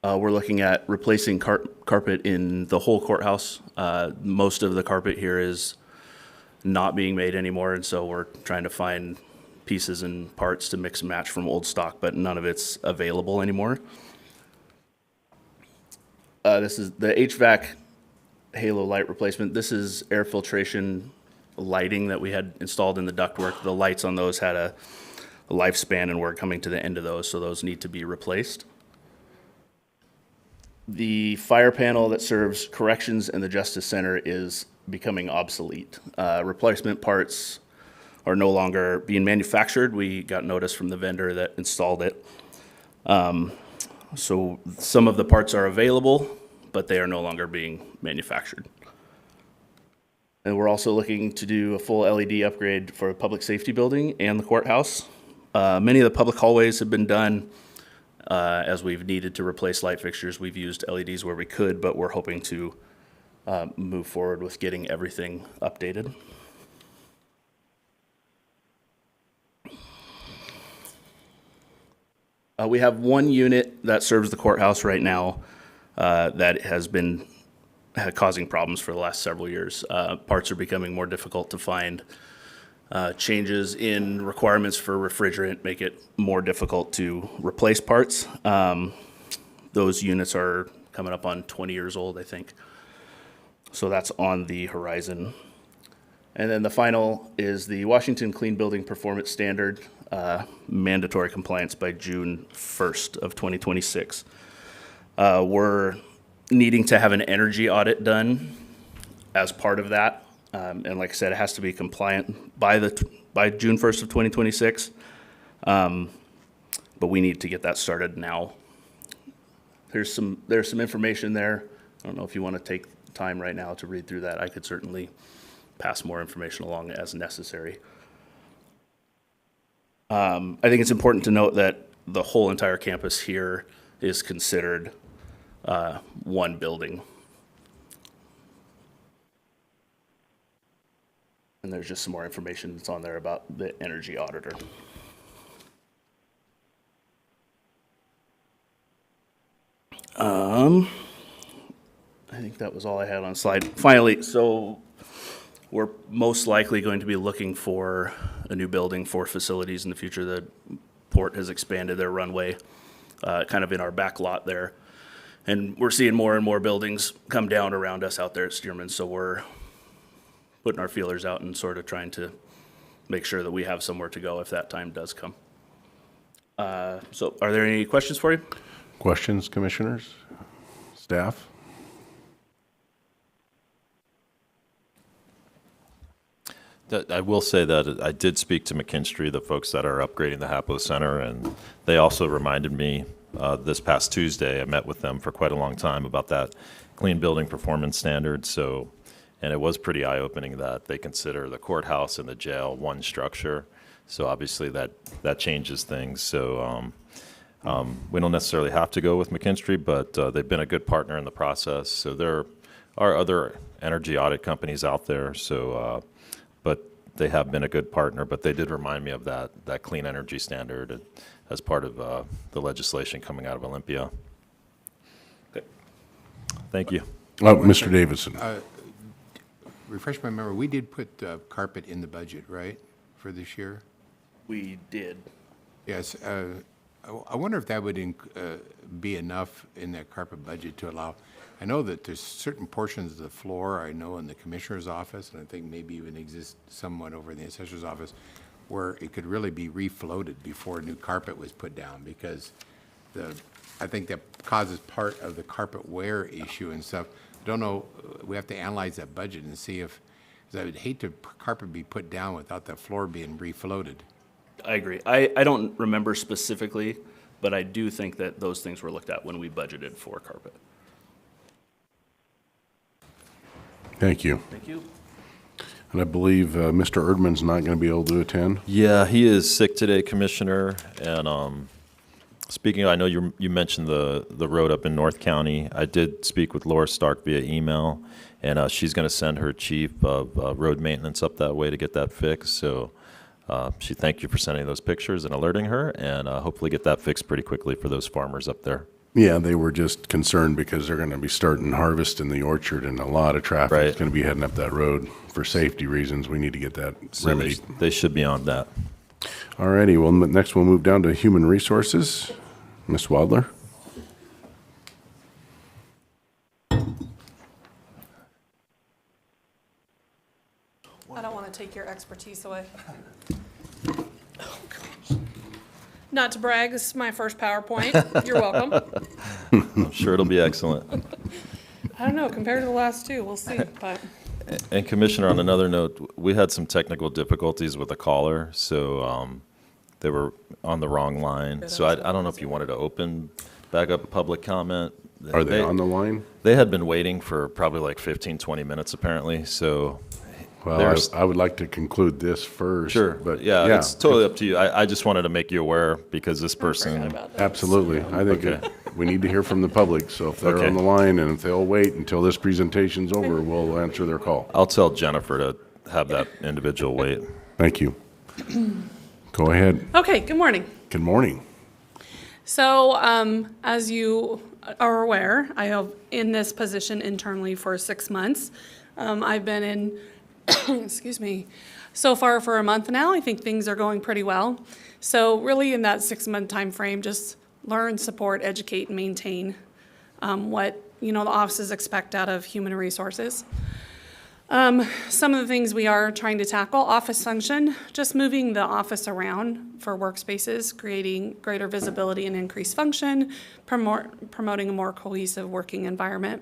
We're looking at replacing carpet in the whole courthouse. Most of the carpet here is not being made anymore, and so we're trying to find pieces and parts to mix and match from old stock, but none of it's available anymore. This is the HVAC halo light replacement. This is air filtration lighting that we had installed in the ductwork. The lights on those had a lifespan, and we're coming to the end of those, so those need to be replaced. The fire panel that serves corrections and the Justice Center is becoming obsolete. Replacement parts are no longer being manufactured. We got notice from the vendor that installed it. So some of the parts are available, but they are no longer being manufactured. And we're also looking to do a full LED upgrade for a public safety building and the courthouse. Many of the public hallways have been done. As we've needed to replace light fixtures, we've used LEDs where we could, but we're hoping to move forward with getting everything updated. We have one unit that serves the courthouse right now that has been causing problems for the last several years. Parts are becoming more difficult to find. Changes in requirements for refrigerant make it more difficult to replace parts. Those units are coming up on 20 years old, I think. So that's on the horizon. And then the final is the Washington Clean Building Performance Standard, mandatory compliance by June 1st of 2026. We're needing to have an energy audit done as part of that. And like I said, it has to be compliant by June 1st of 2026. But we need to get that started now. There's some information there. I don't know if you want to take time right now to read through that. I could certainly pass more information along as necessary. I think it's important to note that the whole entire campus here is considered one building. And there's just some more information that's on there about the energy auditor. I think that was all I had on slide. Finally, so we're most likely going to be looking for a new building for facilities in the future. The port has expanded their runway kind of in our back lot there. And we're seeing more and more buildings come down around us out there at Stearman, so we're putting our feelers out and sort of trying to make sure that we have somewhere to go if that time does come. So are there any questions for you? Questions, commissioners, staff? I will say that I did speak to McKinstry, the folks that are upgrading the Hapo Center, and they also reminded me this past Tuesday, I met with them for quite a long time about that clean building performance standard. So And it was pretty eye-opening that they consider the courthouse and the jail one structure. So obviously that changes things. So we don't necessarily have to go with McKinstry, but they've been a good partner in the process. So there are other energy audit companies out there. So, but they have been a good partner. But they did remind me of that clean energy standard as part of the legislation coming out of Olympia. Okay. Thank you. Mr. Davidson. Refresh my memory, we did put carpet in the budget, right, for this year? We did. Yes. I wonder if that would be enough in that carpet budget to allow, I know that there's certain portions of the floor, I know in the commissioner's office, and I think maybe even exists somewhat over in the assessor's office, where it could really be refloated before new carpet was put down, because I think that causes part of the carpet wear issue and stuff. Don't know, we have to analyze that budget and see if, because I would hate to carpet be put down without the floor being refloated. I agree. I don't remember specifically, but I do think that those things were looked at when we budgeted for carpet. Thank you. Thank you. And I believe Mr. Erdman's not going to be able to attend. Yeah, he is sick today, Commissioner. And speaking of, I know you mentioned the road up in North County. I did speak with Laura Stark via email, and she's going to send her chief of road maintenance up that way to get that fixed. So she thanked you for sending those pictures and alerting her, and hopefully get that fixed pretty quickly for those farmers up there. Yeah, they were just concerned because they're going to be starting harvest in the orchard, and a lot of traffic is Right. going to be heading up that road. For safety reasons, we need to get that So remedied. they should be on that. All righty, well, next we'll move down to Human Resources. Ms. Wadler? I don't want to take your expertise away. Oh, gosh. Not to brag, this is my first PowerPoint. You're welcome. I'm sure it'll be excellent. I don't know, compared to the last two, we'll see, but And Commissioner, on another note, we had some technical difficulties with a caller, so they were on the wrong line. So I don't know if you wanted to open back up public comment. Are they on the line? They had been waiting for probably like 15, 20 minutes apparently, so. Well, there's- I would like to conclude this first. Sure, But yeah, it's totally up to you. I just wanted to make you aware because this person, Absolutely. I think Okay. we need to hear from the public, so if they're Okay. on the line and if they'll wait until this presentation's over, we'll answer their call. I'll tell Jennifer to have that individual wait. Thank you. Go ahead. okay, good morning. Good morning. So, as you are aware, I have in this position internally for 6 months. I've been in, excuse me, so far for a month now. I think things are going pretty well. So really in that 6-month time frame, just learn, support, educate, and maintain what, the offices expect out of human resources. Some of the things we are trying to tackle, office function, just moving the office around for workspaces, creating greater visibility and increased function, promoting a more cohesive working environment.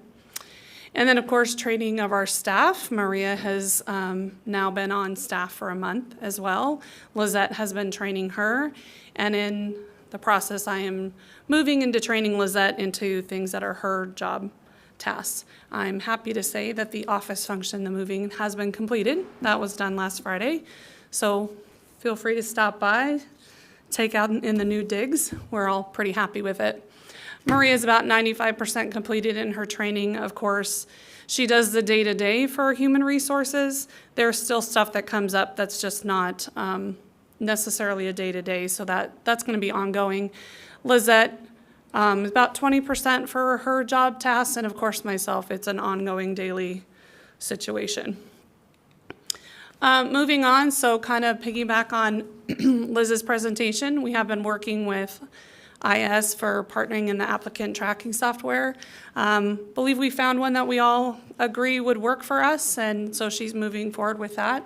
And then, of course, training of our staff. Maria has now been on staff for a month as well. Lizette has been training her. And in the process, I am moving into training Lizette into things that are her job tasks. I'm happy to say that the office function, the moving, has been completed. That was done last Friday. So feel free to stop by, take out in the new digs. We're all pretty happy with it. Maria is about 95% completed in her training. Of course, she does the day-to-day for human resources. There's still stuff that comes up that's just not necessarily a day-to-day, so that's going to be ongoing. Lizette, about 20% for her job tasks, and of course myself, it's an ongoing daily situation. Moving on, so kind of piggyback on Liz's presentation, we have been working with IS for partnering in the applicant tracking software. Believe we found one that we all agree would work for us, and so she's moving forward with that.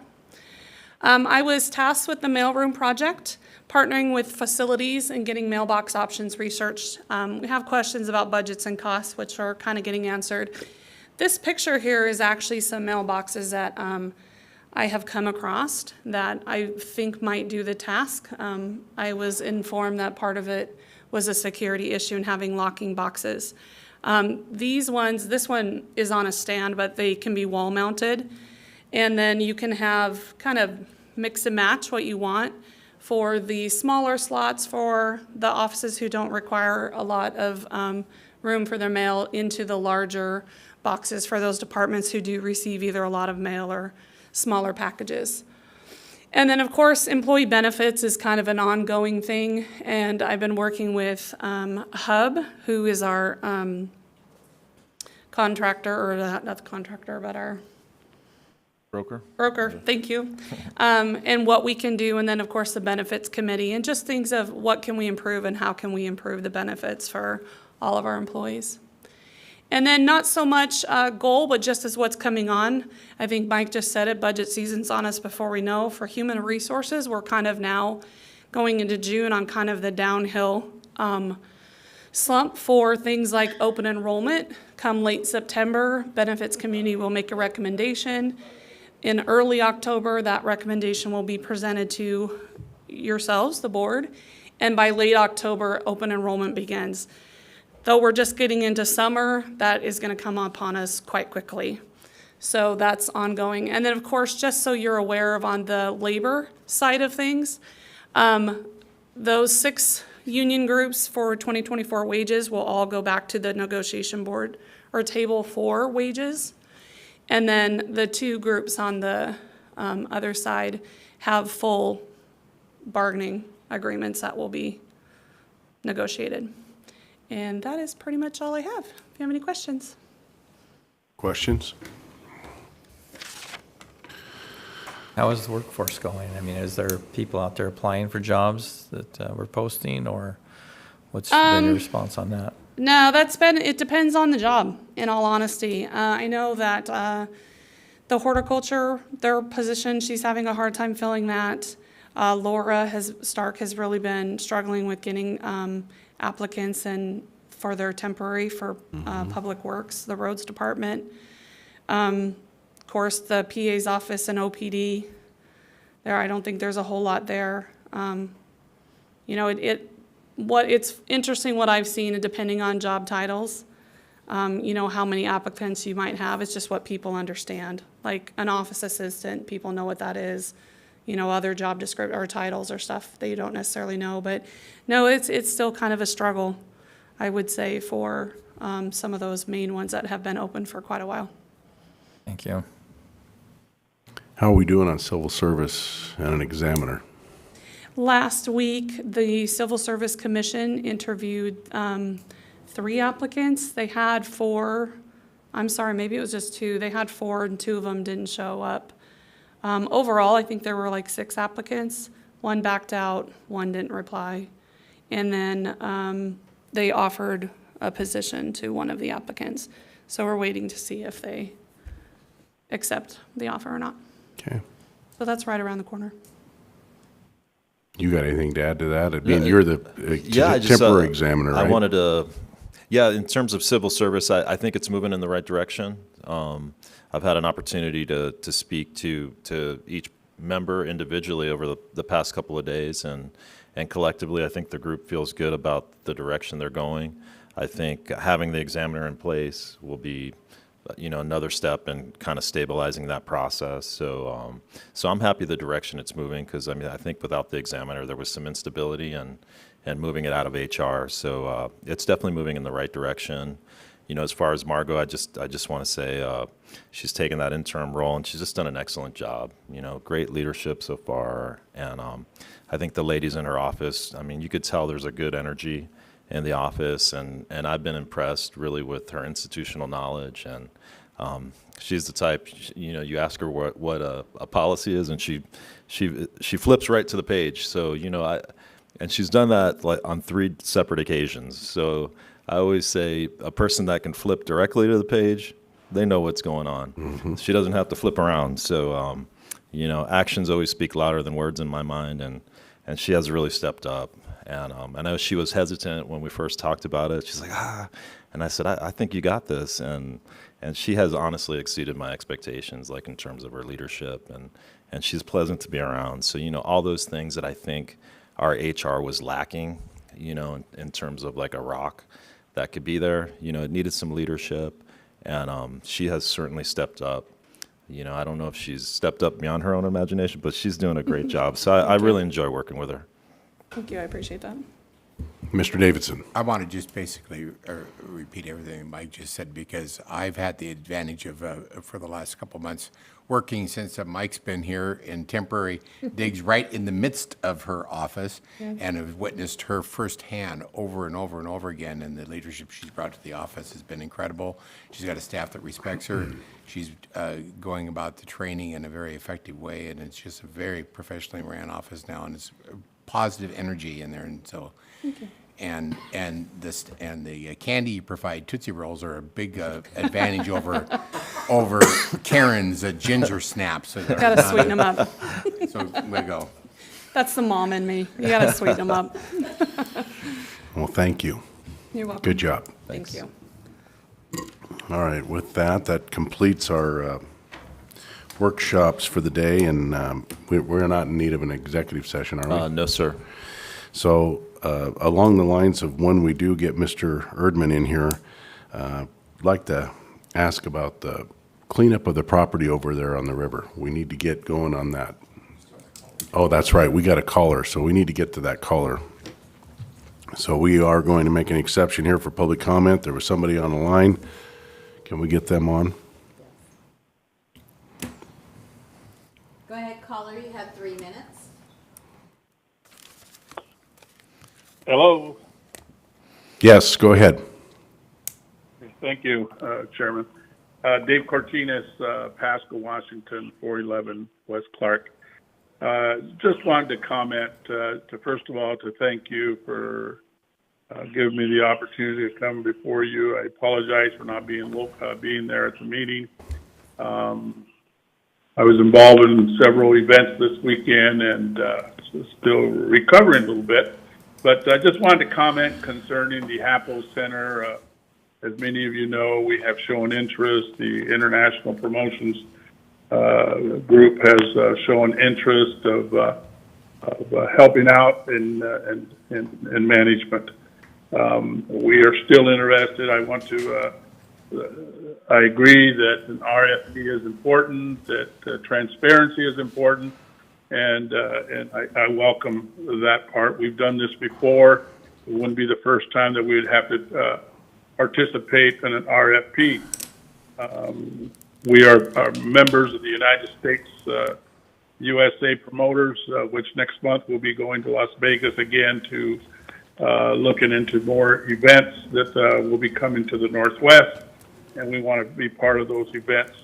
I was tasked with the mailroom project, partnering with facilities and getting mailbox options researched. We have questions about budgets and costs, which are kind of getting answered. This picture here is actually some mailboxes that I have come across that I think might do the task. I was informed that part of it was a security issue in having locking boxes. These ones, this one is on a stand, but they can be wall mounted. And then you can have kind of mix and match what you want for the smaller slots for the offices who don't require a lot of room for their mail into the larger boxes for those departments who do receive either a lot of mail or smaller packages. And then, of course, employee benefits is kind of an ongoing thing, and I've been working with Hub, who is our contractor, or not the contractor, but our broker, thank you, and what we can do, and then, of course, the benefits committee, and just things of what can we improve and how can we improve the benefits for all of our employees. And then not so much goal, but just as what's coming on. I think Mike just said it, budget season's on us before we know. For human resources, we're kind of now going into June on kind of the downhill slump for things like open enrollment. Come late September, benefits community will make a recommendation. In early October, that recommendation will be presented to yourselves, the board. And by late October, open enrollment begins. Though we're just getting into summer, that is going to come upon us quite quickly. So that's ongoing. And then, of course, just so you're aware of on the labor side of things, those 6 union groups for 2024 wages will all go back to the negotiation board or table for wages. And then the 2 groups on the other side have full bargaining agreements that will be negotiated. And that is pretty much all I have. If you have any questions. Questions? How is the workforce going? I mean, is there people out there applying for jobs that we're posting, or what's been your response on that? No, it depends on the job, in all honesty. I know that the horticulture, their position, she's having a hard time filling that. Laura Stark has really been struggling with getting applicants and for their temporary for Public Works, the roads department. Of course, the PA's office and OPD. There, I don't think there's a whole lot there. You know, it's interesting what I've seen, depending on job titles. You know, how many applicants you might have. It's just what people understand. Like an office assistant, people know what that is. You know, other job description or titles or stuff that you don't necessarily know. But no, it's still kind of a struggle, I would say, for some of those main ones that have been open for quite a while. Thank you. How are we doing on civil service and an examiner? Last week, the Civil Service Commission interviewed 3 applicants. They had 4, I'm sorry, maybe it was just 2. They had 4 and 2 of them didn't show up. Overall, I think there were like 6 applicants. 1 backed out, 1 didn't reply. And then they offered a position to one of the applicants. So we're waiting to see if they accept the offer or not. Okay. So that's right around the corner. You got anything to add to that? I mean, you're the Yeah, temporary examiner, right? I wanted to, in terms of civil service, I think it's moving in the right direction. I've had an opportunity to speak to each member individually over the past couple of days, and collectively, I think the group feels good about the direction they're going. I think having the examiner in place will be, another step in kind of stabilizing that process. So I'm happy the direction it's moving, because I think without the examiner, there was some instability and moving it out of HR. So it's definitely moving in the right direction. As far as Margot, I just want to say she's taken that interim role, and she's just done an excellent job. Great leadership so far, and I think the ladies in her office, you could tell there's a good energy in the office, and I've been impressed really with her institutional knowledge, and she's the type, you ask her what a policy is, and she flips right to the page. So and she's done that like on 3 separate occasions. So I always say a person that can flip directly to the page, they know what's going on. Mm-hmm. She doesn't have to flip around. So actions always speak louder than words in my mind, and she has really stepped up. And I know she was hesitant when we first talked about it. She's like, and I said, I think you got this. And she has honestly exceeded my expectations, like in terms of her leadership, and she's pleasant to be around. So, all those things that I think our HR was lacking, in terms of like a rock, that could be there. You know, it needed some leadership, and she has certainly stepped up. You know, I don't know if she's stepped up beyond her own imagination, but she's doing a great job. So I really enjoy working with her. Thank you, I appreciate that. Mr. Davidson. I want to just basically repeat everything Mike just said, because I've had the advantage of, for the last couple of months, working since Mike's been here in temporary digs right in the midst of her office, and have witnessed her firsthand over and over and over again, and the leadership she's brought to the office has been incredible. She's got a staff that respects her. She's going about the training in a very effective way, and it's just a very professionally ran office now, and it's positive energy in there, and so. And the candy you provide, Tootsie Rolls, are a big advantage over Karen's ginger snaps. Gotta sweeten them up. So we go. That's the mom in me. You gotta sweeten them up. Well, thank you. You're welcome. Good job. Thank you. All right, with that, that completes our workshops for the day, and we're not in need of an executive session, are we? No, sir. So along the lines of when we do get Mr. Erdman in here, I'd like to ask about the cleanup of the property over there on the river. We need to get going on that. Oh, that's right, we got a caller, so we need to get to that caller. So we are going to make an exception here for public comment. There was somebody on the line. Can we get them on? Go ahead, caller, you have 3 minutes. Hello. Yes, go ahead. Thank you, Chairman. Dave Cortines, Pasco, Washington, 411 West Clark. Just wanted to comment, first of all, to thank you for giving me the opportunity to come before you. I apologize for not being there at the meeting. I was involved in several events this weekend and still recovering a little bit. But I just wanted to comment concerning the Happel Center. As many of you know, we have shown interest. The International Promotions Group has shown interest of helping out in management. We are still interested. I agree that an RFP is important, that transparency is important. And I welcome that part. We've done this before. It wouldn't be the first time that we would have to participate in an RFP. We are members of the United States USA Promoters, which next month will be going to Las Vegas again to looking into more events that will be coming to the Northwest, and we want to be part of those events.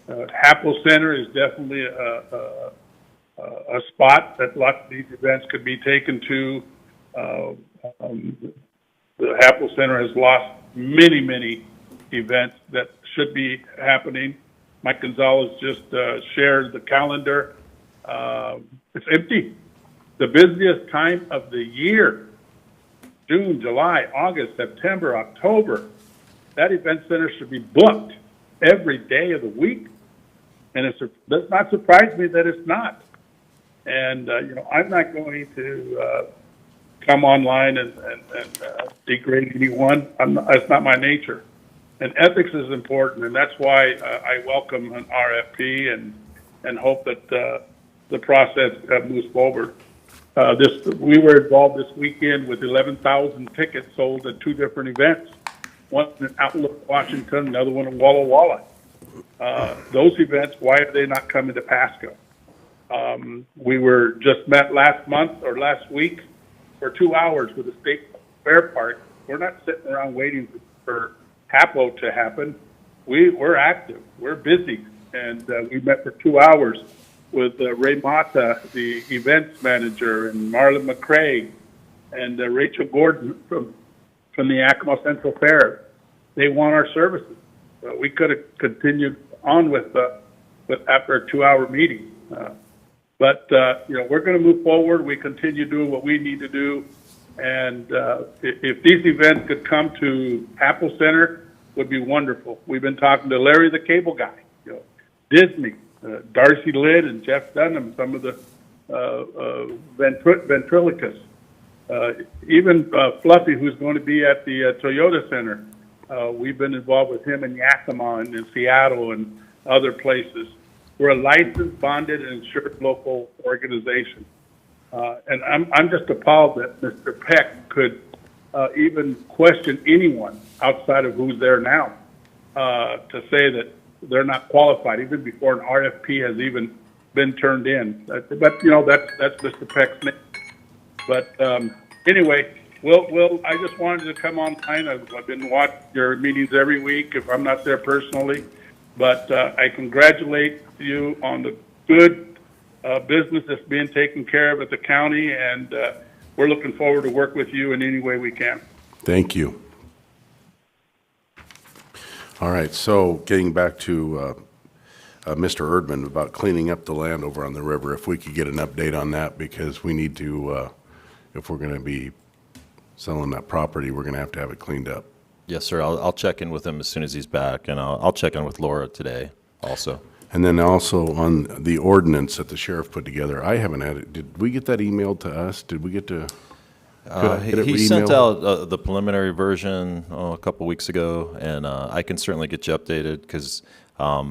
Happel Center is definitely a spot that lots of these events could be taken to. The Happel Center has lost many events that should be happening. Mike Gonzalez just shared the calendar. It's empty. The busiest time of the year, June, July, August, September, October. That event center should be booked every day of the week. And it does not surprise me that it's not. And, I'm not going to come online and degrade anyone. That's not my nature. And ethics is important, and that's why I welcome an RFP and hope that the process moves forward. We were involved this weekend with 11,000 tickets sold at 2 different events. One in Outlook, Washington, another one in Walla Walla. Those events, why are they not coming to Pasco? We were just met last week for 2 hours with the State Fair Park. We're not sitting around waiting for HAPO to happen. We're active. We're busy. And we met for 2 hours with Ray Mata, the events manager, and Marlon McCrae, and Rachel Gordon from the Yakima Central Fair. They want our services. We could have continued on with after a 2-hour meeting. But we're going to move forward. We continue doing what we need to do. And if these events could come to Happel Center, would be wonderful. We've been talking to Larry the Cable Guy, Disney, Darcy Lidd and Jeff Dunham, some of the ventriloquists. Even Fluffy, who's going to be at the Toyota Center. We've been involved with him in Yakima and in Seattle and other places. We're a licensed, bonded, and insured local organization. And I'm just appalled that Mr. Peck could even question anyone outside of who's there now to say that they're not qualified, even before an RFP has even been turned in. But you know, that's Mr. Peck's name. But anyway, I just wanted to come online. I've been watching your meetings every week if I'm not there personally. But I congratulate you on the good business that's being taken care of at the county, and we're looking forward to work with you in any way we can. Thank you. All right, so getting back to Mr. Erdman about cleaning up the land over on the river, if we could get an update on that, because we need to, if we're going to be selling that property, we're going to have it cleaned up. Yes, sir. I'll check in with him as soon as he's back, and I'll check in with Laura today also. And then also on the ordinance that the sheriff put together, I haven't had it. Did we get that emailed to us? Did we get to? He sent out the preliminary version a couple weeks ago, and I can certainly get you updated because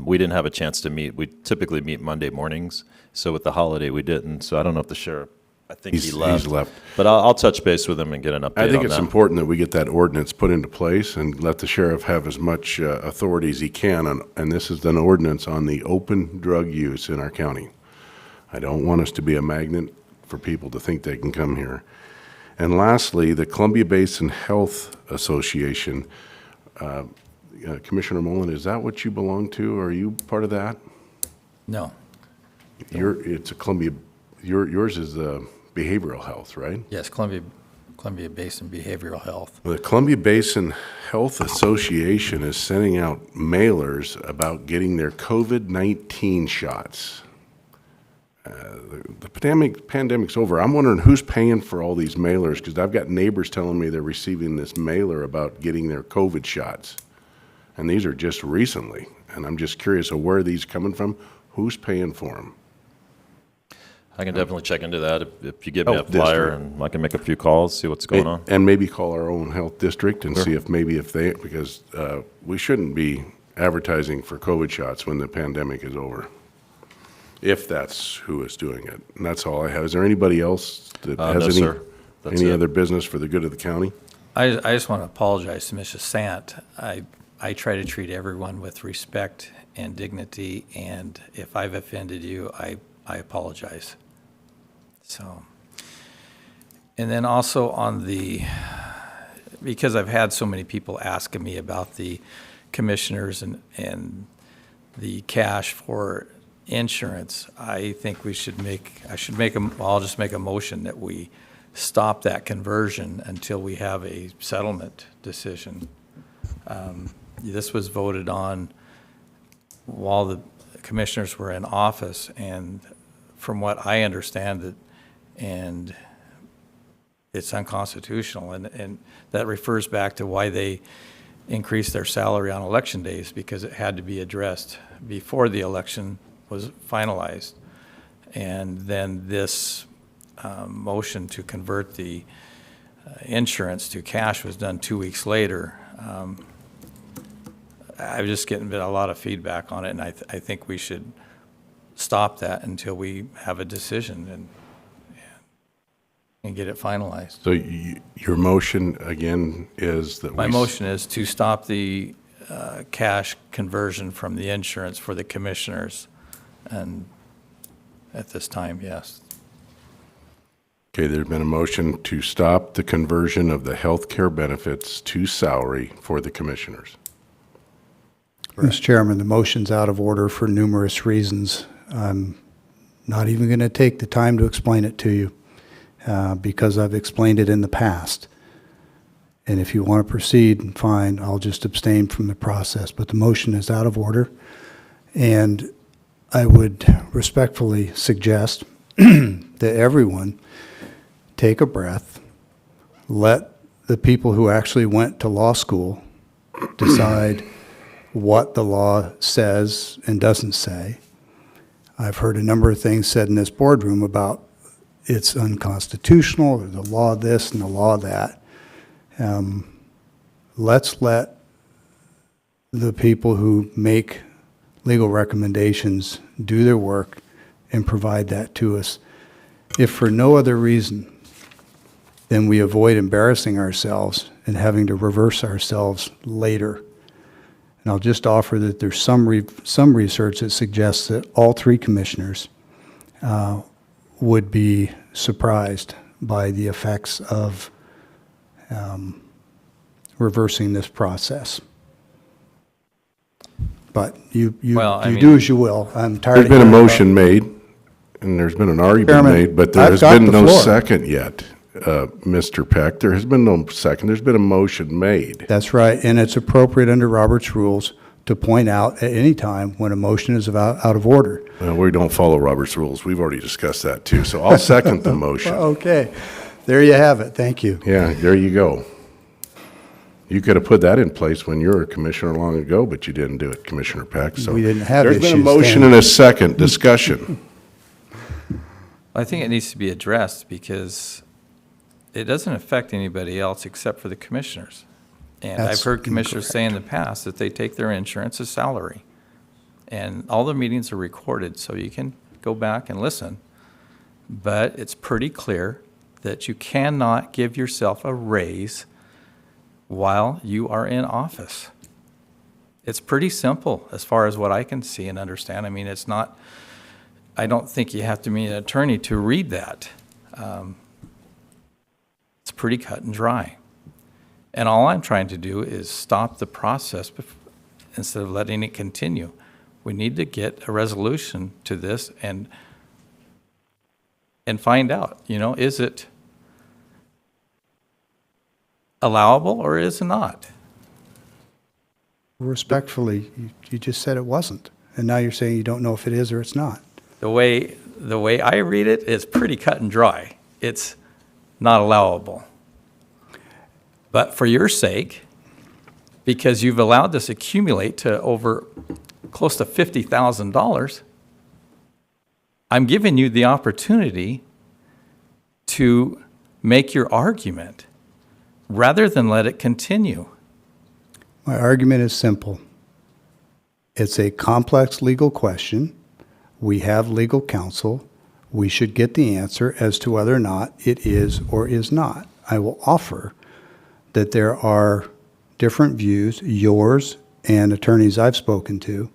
we didn't have a chance to meet. We typically meet Monday mornings, so with the holiday we didn't. So I don't know if the sheriff, I think he left. He's left. But I'll touch base with him and get an update on that. I think it's important that we get that ordinance put into place and let the sheriff have as much authority as he can. And this is an ordinance on the open drug use in our county. I don't want us to be a magnet for people to think they can come here. And lastly, the Columbia Basin Health Association. Commissioner Mullen, is that what you belong to? Are you part of that? No. It's a Columbia. Yours is behavioral health, right? Yes, Columbia Basin Behavioral Health. The Columbia Basin Health Association is sending out mailers about getting their COVID-19 shots. The pandemic's over. I'm wondering who's paying for all these mailers, because I've got neighbors telling me they're receiving this mailer about getting their COVID shots. And these are just recently. And I'm just curious of where are these coming from? Who's paying for them? I can definitely check into that if you give me a Health flyer, district. and I can make a few calls, see what's going on. And maybe call our own health district and Sure. see if they, because we shouldn't be advertising for COVID shots when the pandemic is over, if that's who is doing it. And that's all I have. Is there anybody else that No, has sir. That's any it. other business for the good of the county? I just want to apologize to Mrs. Sant. I try to treat everyone with respect and dignity, and if I've offended you, I apologize. So, and then also on because I've had so many people asking me about the commissioners and the cash for insurance, I think I'll just make a motion that we stop that conversion until we have a settlement decision. This was voted on while the commissioners were in office, and from what I understand it, and it's unconstitutional, and that refers back to why they increased their salary on election days, because it had to be addressed before the election was finalized. And then this motion to convert the insurance to cash was done 2 weeks later. I'm just getting a lot of feedback on it, and I think we should stop that until we have a decision and get it finalized. So your motion, again, is that My motion is to stop the cash conversion from the insurance for the commissioners, and at this time, yes. Okay, there's been a motion to stop the conversion of the health care benefits to salary for the commissioners. Mr. Chairman, the motion's out of order for numerous reasons. I'm not even going to take the time to explain it to you because I've explained it in the past. And if you want to proceed, fine, I'll just abstain from the process. But the motion is out of order. And I would respectfully suggest that everyone take a breath, let the people who actually went to law school decide what the law says and doesn't say. I've heard a number of things said in this boardroom about it's unconstitutional, or the law this and the law that. Let's let the people who make legal recommendations do their work and provide that to us. If for no other reason, then we avoid embarrassing ourselves and having to reverse ourselves later. And I'll just offer that there's some research that suggests that all three commissioners would be surprised by the effects of reversing this process. But you Well, I do mean- as you will. I'm tired There's of been a hearing about- motion made, and there's been an argument Chairman, made, but there I've has got been the no floor. second yet, Mr. Peck. There has been no second. There's been a motion made. That's right, and it's appropriate under Robert's rules to point out at any time when a motion is out of order. Well, we don't follow Robert's rules. We've already discussed that, too. So I'll second the motion. Okay, there you have it. Thank you. Yeah, there you go. You could have put that in place when you were a commissioner long ago, but you didn't do it, Commissioner Peck. So We didn't have there's been a issues motion then. and a second. Discussion. I think it needs to be addressed because it doesn't affect anybody else except for the commissioners. And I've That's heard commissioners say in the past that they take their insurance as salary. And all the meetings are recorded, so you can go back and listen. But it's pretty clear that you cannot give yourself a raise while you are in office. It's pretty simple as far as what I can see and understand. I mean, it's not, I don't think you have to be an attorney to read that. It's pretty cut and dry. And all I'm trying to do is stop the process instead of letting it continue. We need to get a resolution to this and find out, is it allowable or is it not? Respectfully, you just said it wasn't, and now you're saying you don't know if it is or it's not. The way I read it is pretty cut and dry. It's not allowable. But for your sake, because you've allowed this accumulate to over close to $50,000, I'm giving you the opportunity to make your argument rather than let it continue. My argument is simple. It's a complex legal question. We have legal counsel. We should get the answer as to whether or not it is or is not. I will offer that there are different views, yours and attorneys I've spoken to,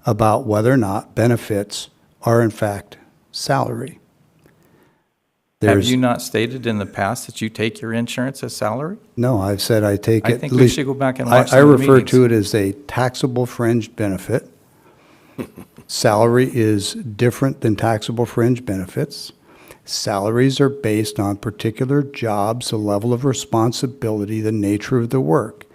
about whether or not benefits are in fact salary. Have you not stated in the past that you take your insurance as salary? No, I've said I take I it. think at we least- should go back and watch some I of the refer to meetings. it as a taxable fringe benefit. Salary is different than taxable fringe benefits. Salaries are based on particular jobs, the level of responsibility, the nature of the work.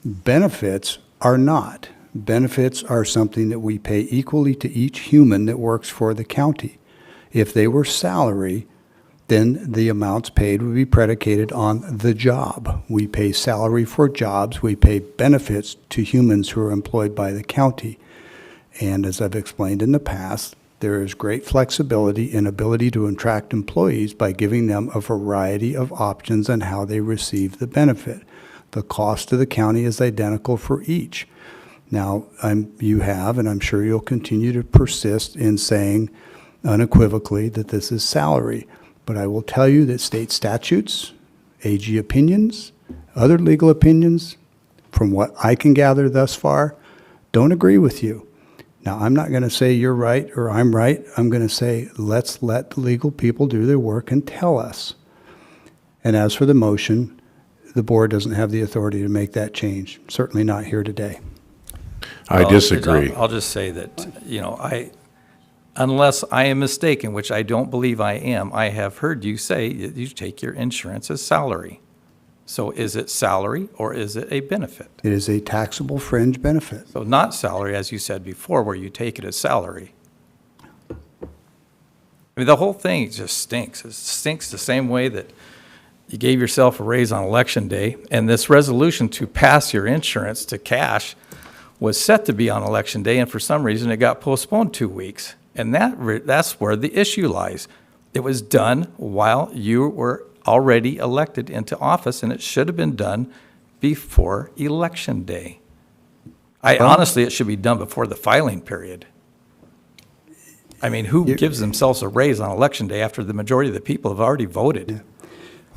Benefits are not. Benefits are something that we pay equally to each human that works for the county. If they were salary, then the amounts paid would be predicated on the job. We pay salary for jobs. We pay benefits to humans who are employed by the county. And as I've explained in the past, there is great flexibility and ability to attract employees by giving them a variety of options on how they receive the benefit. The cost to the county is identical for each. Now, you have, and I'm sure you'll continue to persist in saying unequivocally that this is salary. But I will tell you that state statutes, AG opinions, other legal opinions, from what I can gather thus far, don't agree with you. Now, I'm not going to say you're right or I'm right. I'm going to say let's let the legal people do their work and tell us. And as for the motion, the board doesn't have the authority to make that change, certainly not here today. I Well, disagree. I'll just say that, unless I am mistaken, which I don't believe I am, I have heard you say that you take your insurance as salary. So is it salary or is it a benefit? It is a taxable fringe benefit. So not salary, as you said before, where you take it as salary. I mean, the whole thing just stinks. It stinks the same way that you gave yourself a raise on election day, and this resolution to pass your insurance to cash was set to be on election day, and for some reason it got postponed 2 weeks. And that's where the issue lies. It was done while you were already elected into office, and it should have been done before Election Day. Honestly, it should be done before the filing period. I mean, who gives themselves a raise on Election Day after the majority of the people have already voted?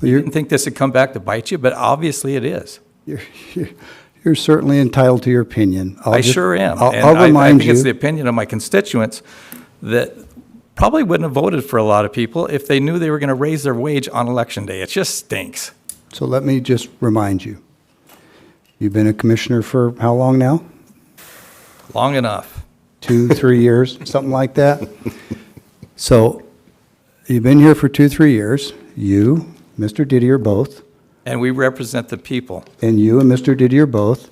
You didn't think this would come back to bite you, but obviously it is. You're certainly entitled to your opinion. I sure am. I'll And I remind think it's the you, opinion of my constituents that probably wouldn't have voted for a lot of people if they knew they were going to raise their wage on Election Day. It just stinks. so let me just remind you. You've been a commissioner for how long now? Long enough. 2, 3 years, something like that? So you've been here for 2, 3 years. You, Mr. Didier both, And we represent the people. and you and Mr. Didier both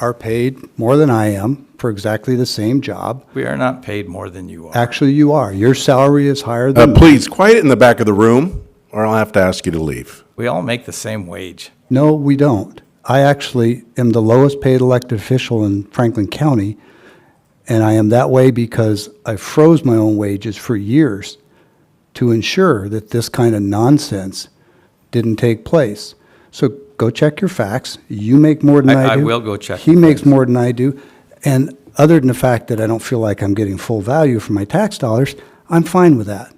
are paid more than I am for exactly the same job. We are not paid more than you are. Actually, you are. Your salary is higher than mine. Please, quiet in the back of the room, or I'll have to ask you to leave. We all make the same wage. No, we don't. I actually am the lowest paid elected official in Franklin County, and I am that way because I froze my own wages for years to ensure that this kind of nonsense didn't take place. So go check your facts. You make more than I do. I will go check He the makes facts. more than I do. And other than the fact that I don't feel like I'm getting full value for my tax dollars, I'm fine with that.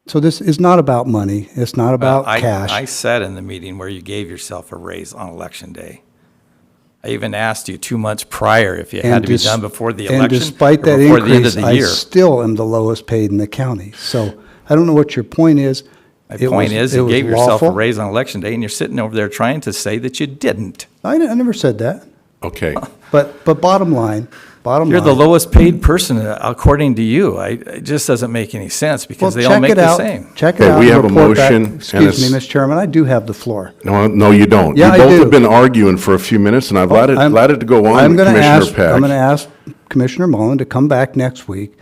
So this is not about money. It's not about I cash. sat in the meeting where you gave yourself a raise on Election Day. I even asked you 2 months prior if it had to be dis- done before the And election despite or that before the end increase, of the I year. still am the lowest paid in the county. So I don't know what your point is. My It point was- is, it you was gave yourself a lawful. raise on Election Day, and you're sitting over there trying to say that you didn't. I never said that. Okay. But bottom line, You're the lowest paid person according to you. It just doesn't make any sense because they all make the same. Check it Okay, out. we and have a report back. motion and Excuse a me, Mr. Chairman, I do have the floor. No, you don't. Yeah, I You both do. have been arguing for a few minutes, and I've allowed it to go on, I'm gonna Commissioner ask- Peck. I'm going to ask Commissioner Mullen to come back next week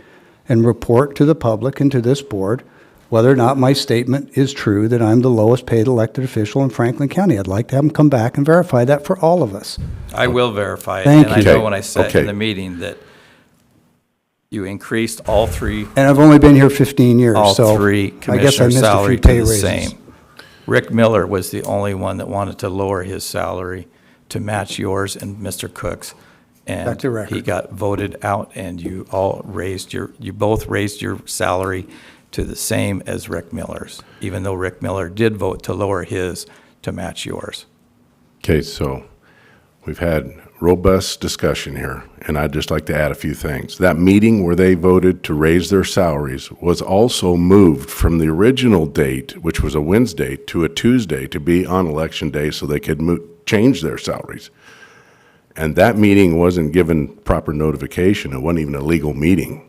and report to the public and to this board whether or not my statement is true that I'm the lowest paid elected official in Franklin County. I'd like to have him come back and verify that for all of us. I will verify it. Thank And I you. know Okay, when I said okay. in the meeting that you increased all three And I've only been here 15 years, all so three I guess I commissioner missed a few salary pay to the raises. same. Rick Miller was the only one that wanted to lower his salary to match yours and Mr. Cook's. Back And to record. he got voted out, and you both raised your salary to the same as Rick Miller's, even though Rick Miller did vote to lower his to match yours. Okay, so we've had robust discussion here, and I'd just like to add a few things. That meeting where they voted to raise their salaries was also moved from the original date, which was a Wednesday, to a Tuesday to be on Election Day so they could change their salaries. And that meeting wasn't given proper notification. It wasn't even a legal meeting.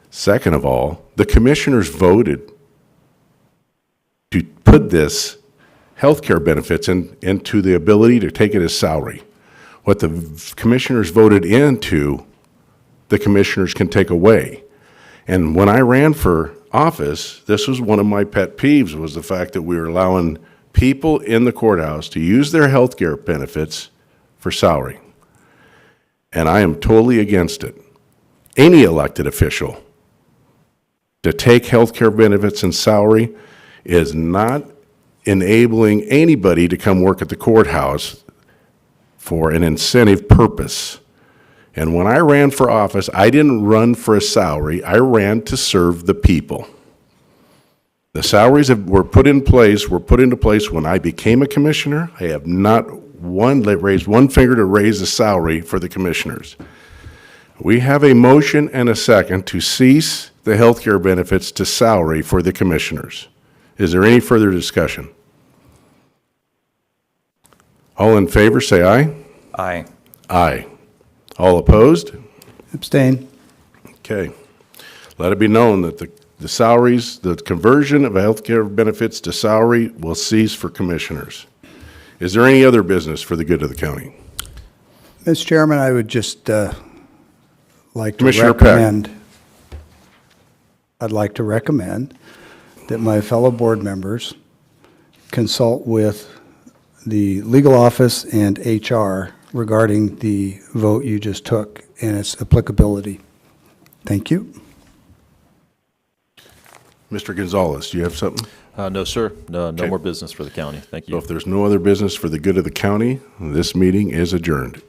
Second of all, the commissioners voted to put this healthcare benefits into the ability to take it as salary. What the commissioners voted into, the commissioners can take away. And when I ran for office, this was one of my pet peeves, was the fact that we were allowing people in the courthouse to use their healthcare benefits for salary. And I am totally against it. Any elected official to take healthcare benefits and salary is not enabling anybody to come work at the courthouse for an incentive purpose. And when I ran for office, I didn't run for a salary, I ran to serve the people. The salaries that were put into place when I became a commissioner. I have not raised one finger to raise a salary for the commissioners. We have a motion and a second to cease the healthcare benefits to salary for the commissioners. Is there any further discussion? All in favor, say aye. Aye. Aye. All opposed? Abstain. Okay. Let it be known that the salaries, the conversion of healthcare benefits to salary will cease for commissioners. Is there any other business for the good of the county? Mr. Chairman, I would just like to Commissioner Peck. recommend, I'd like to recommend that my fellow board members consult with the legal office and HR regarding the vote you just took and its applicability. Thank you. Mr. Gonzalez, do you have something? No, sir. No Okay. more business for the county. Thank So you. if there's no other business for the good of the county, this meeting is adjourned.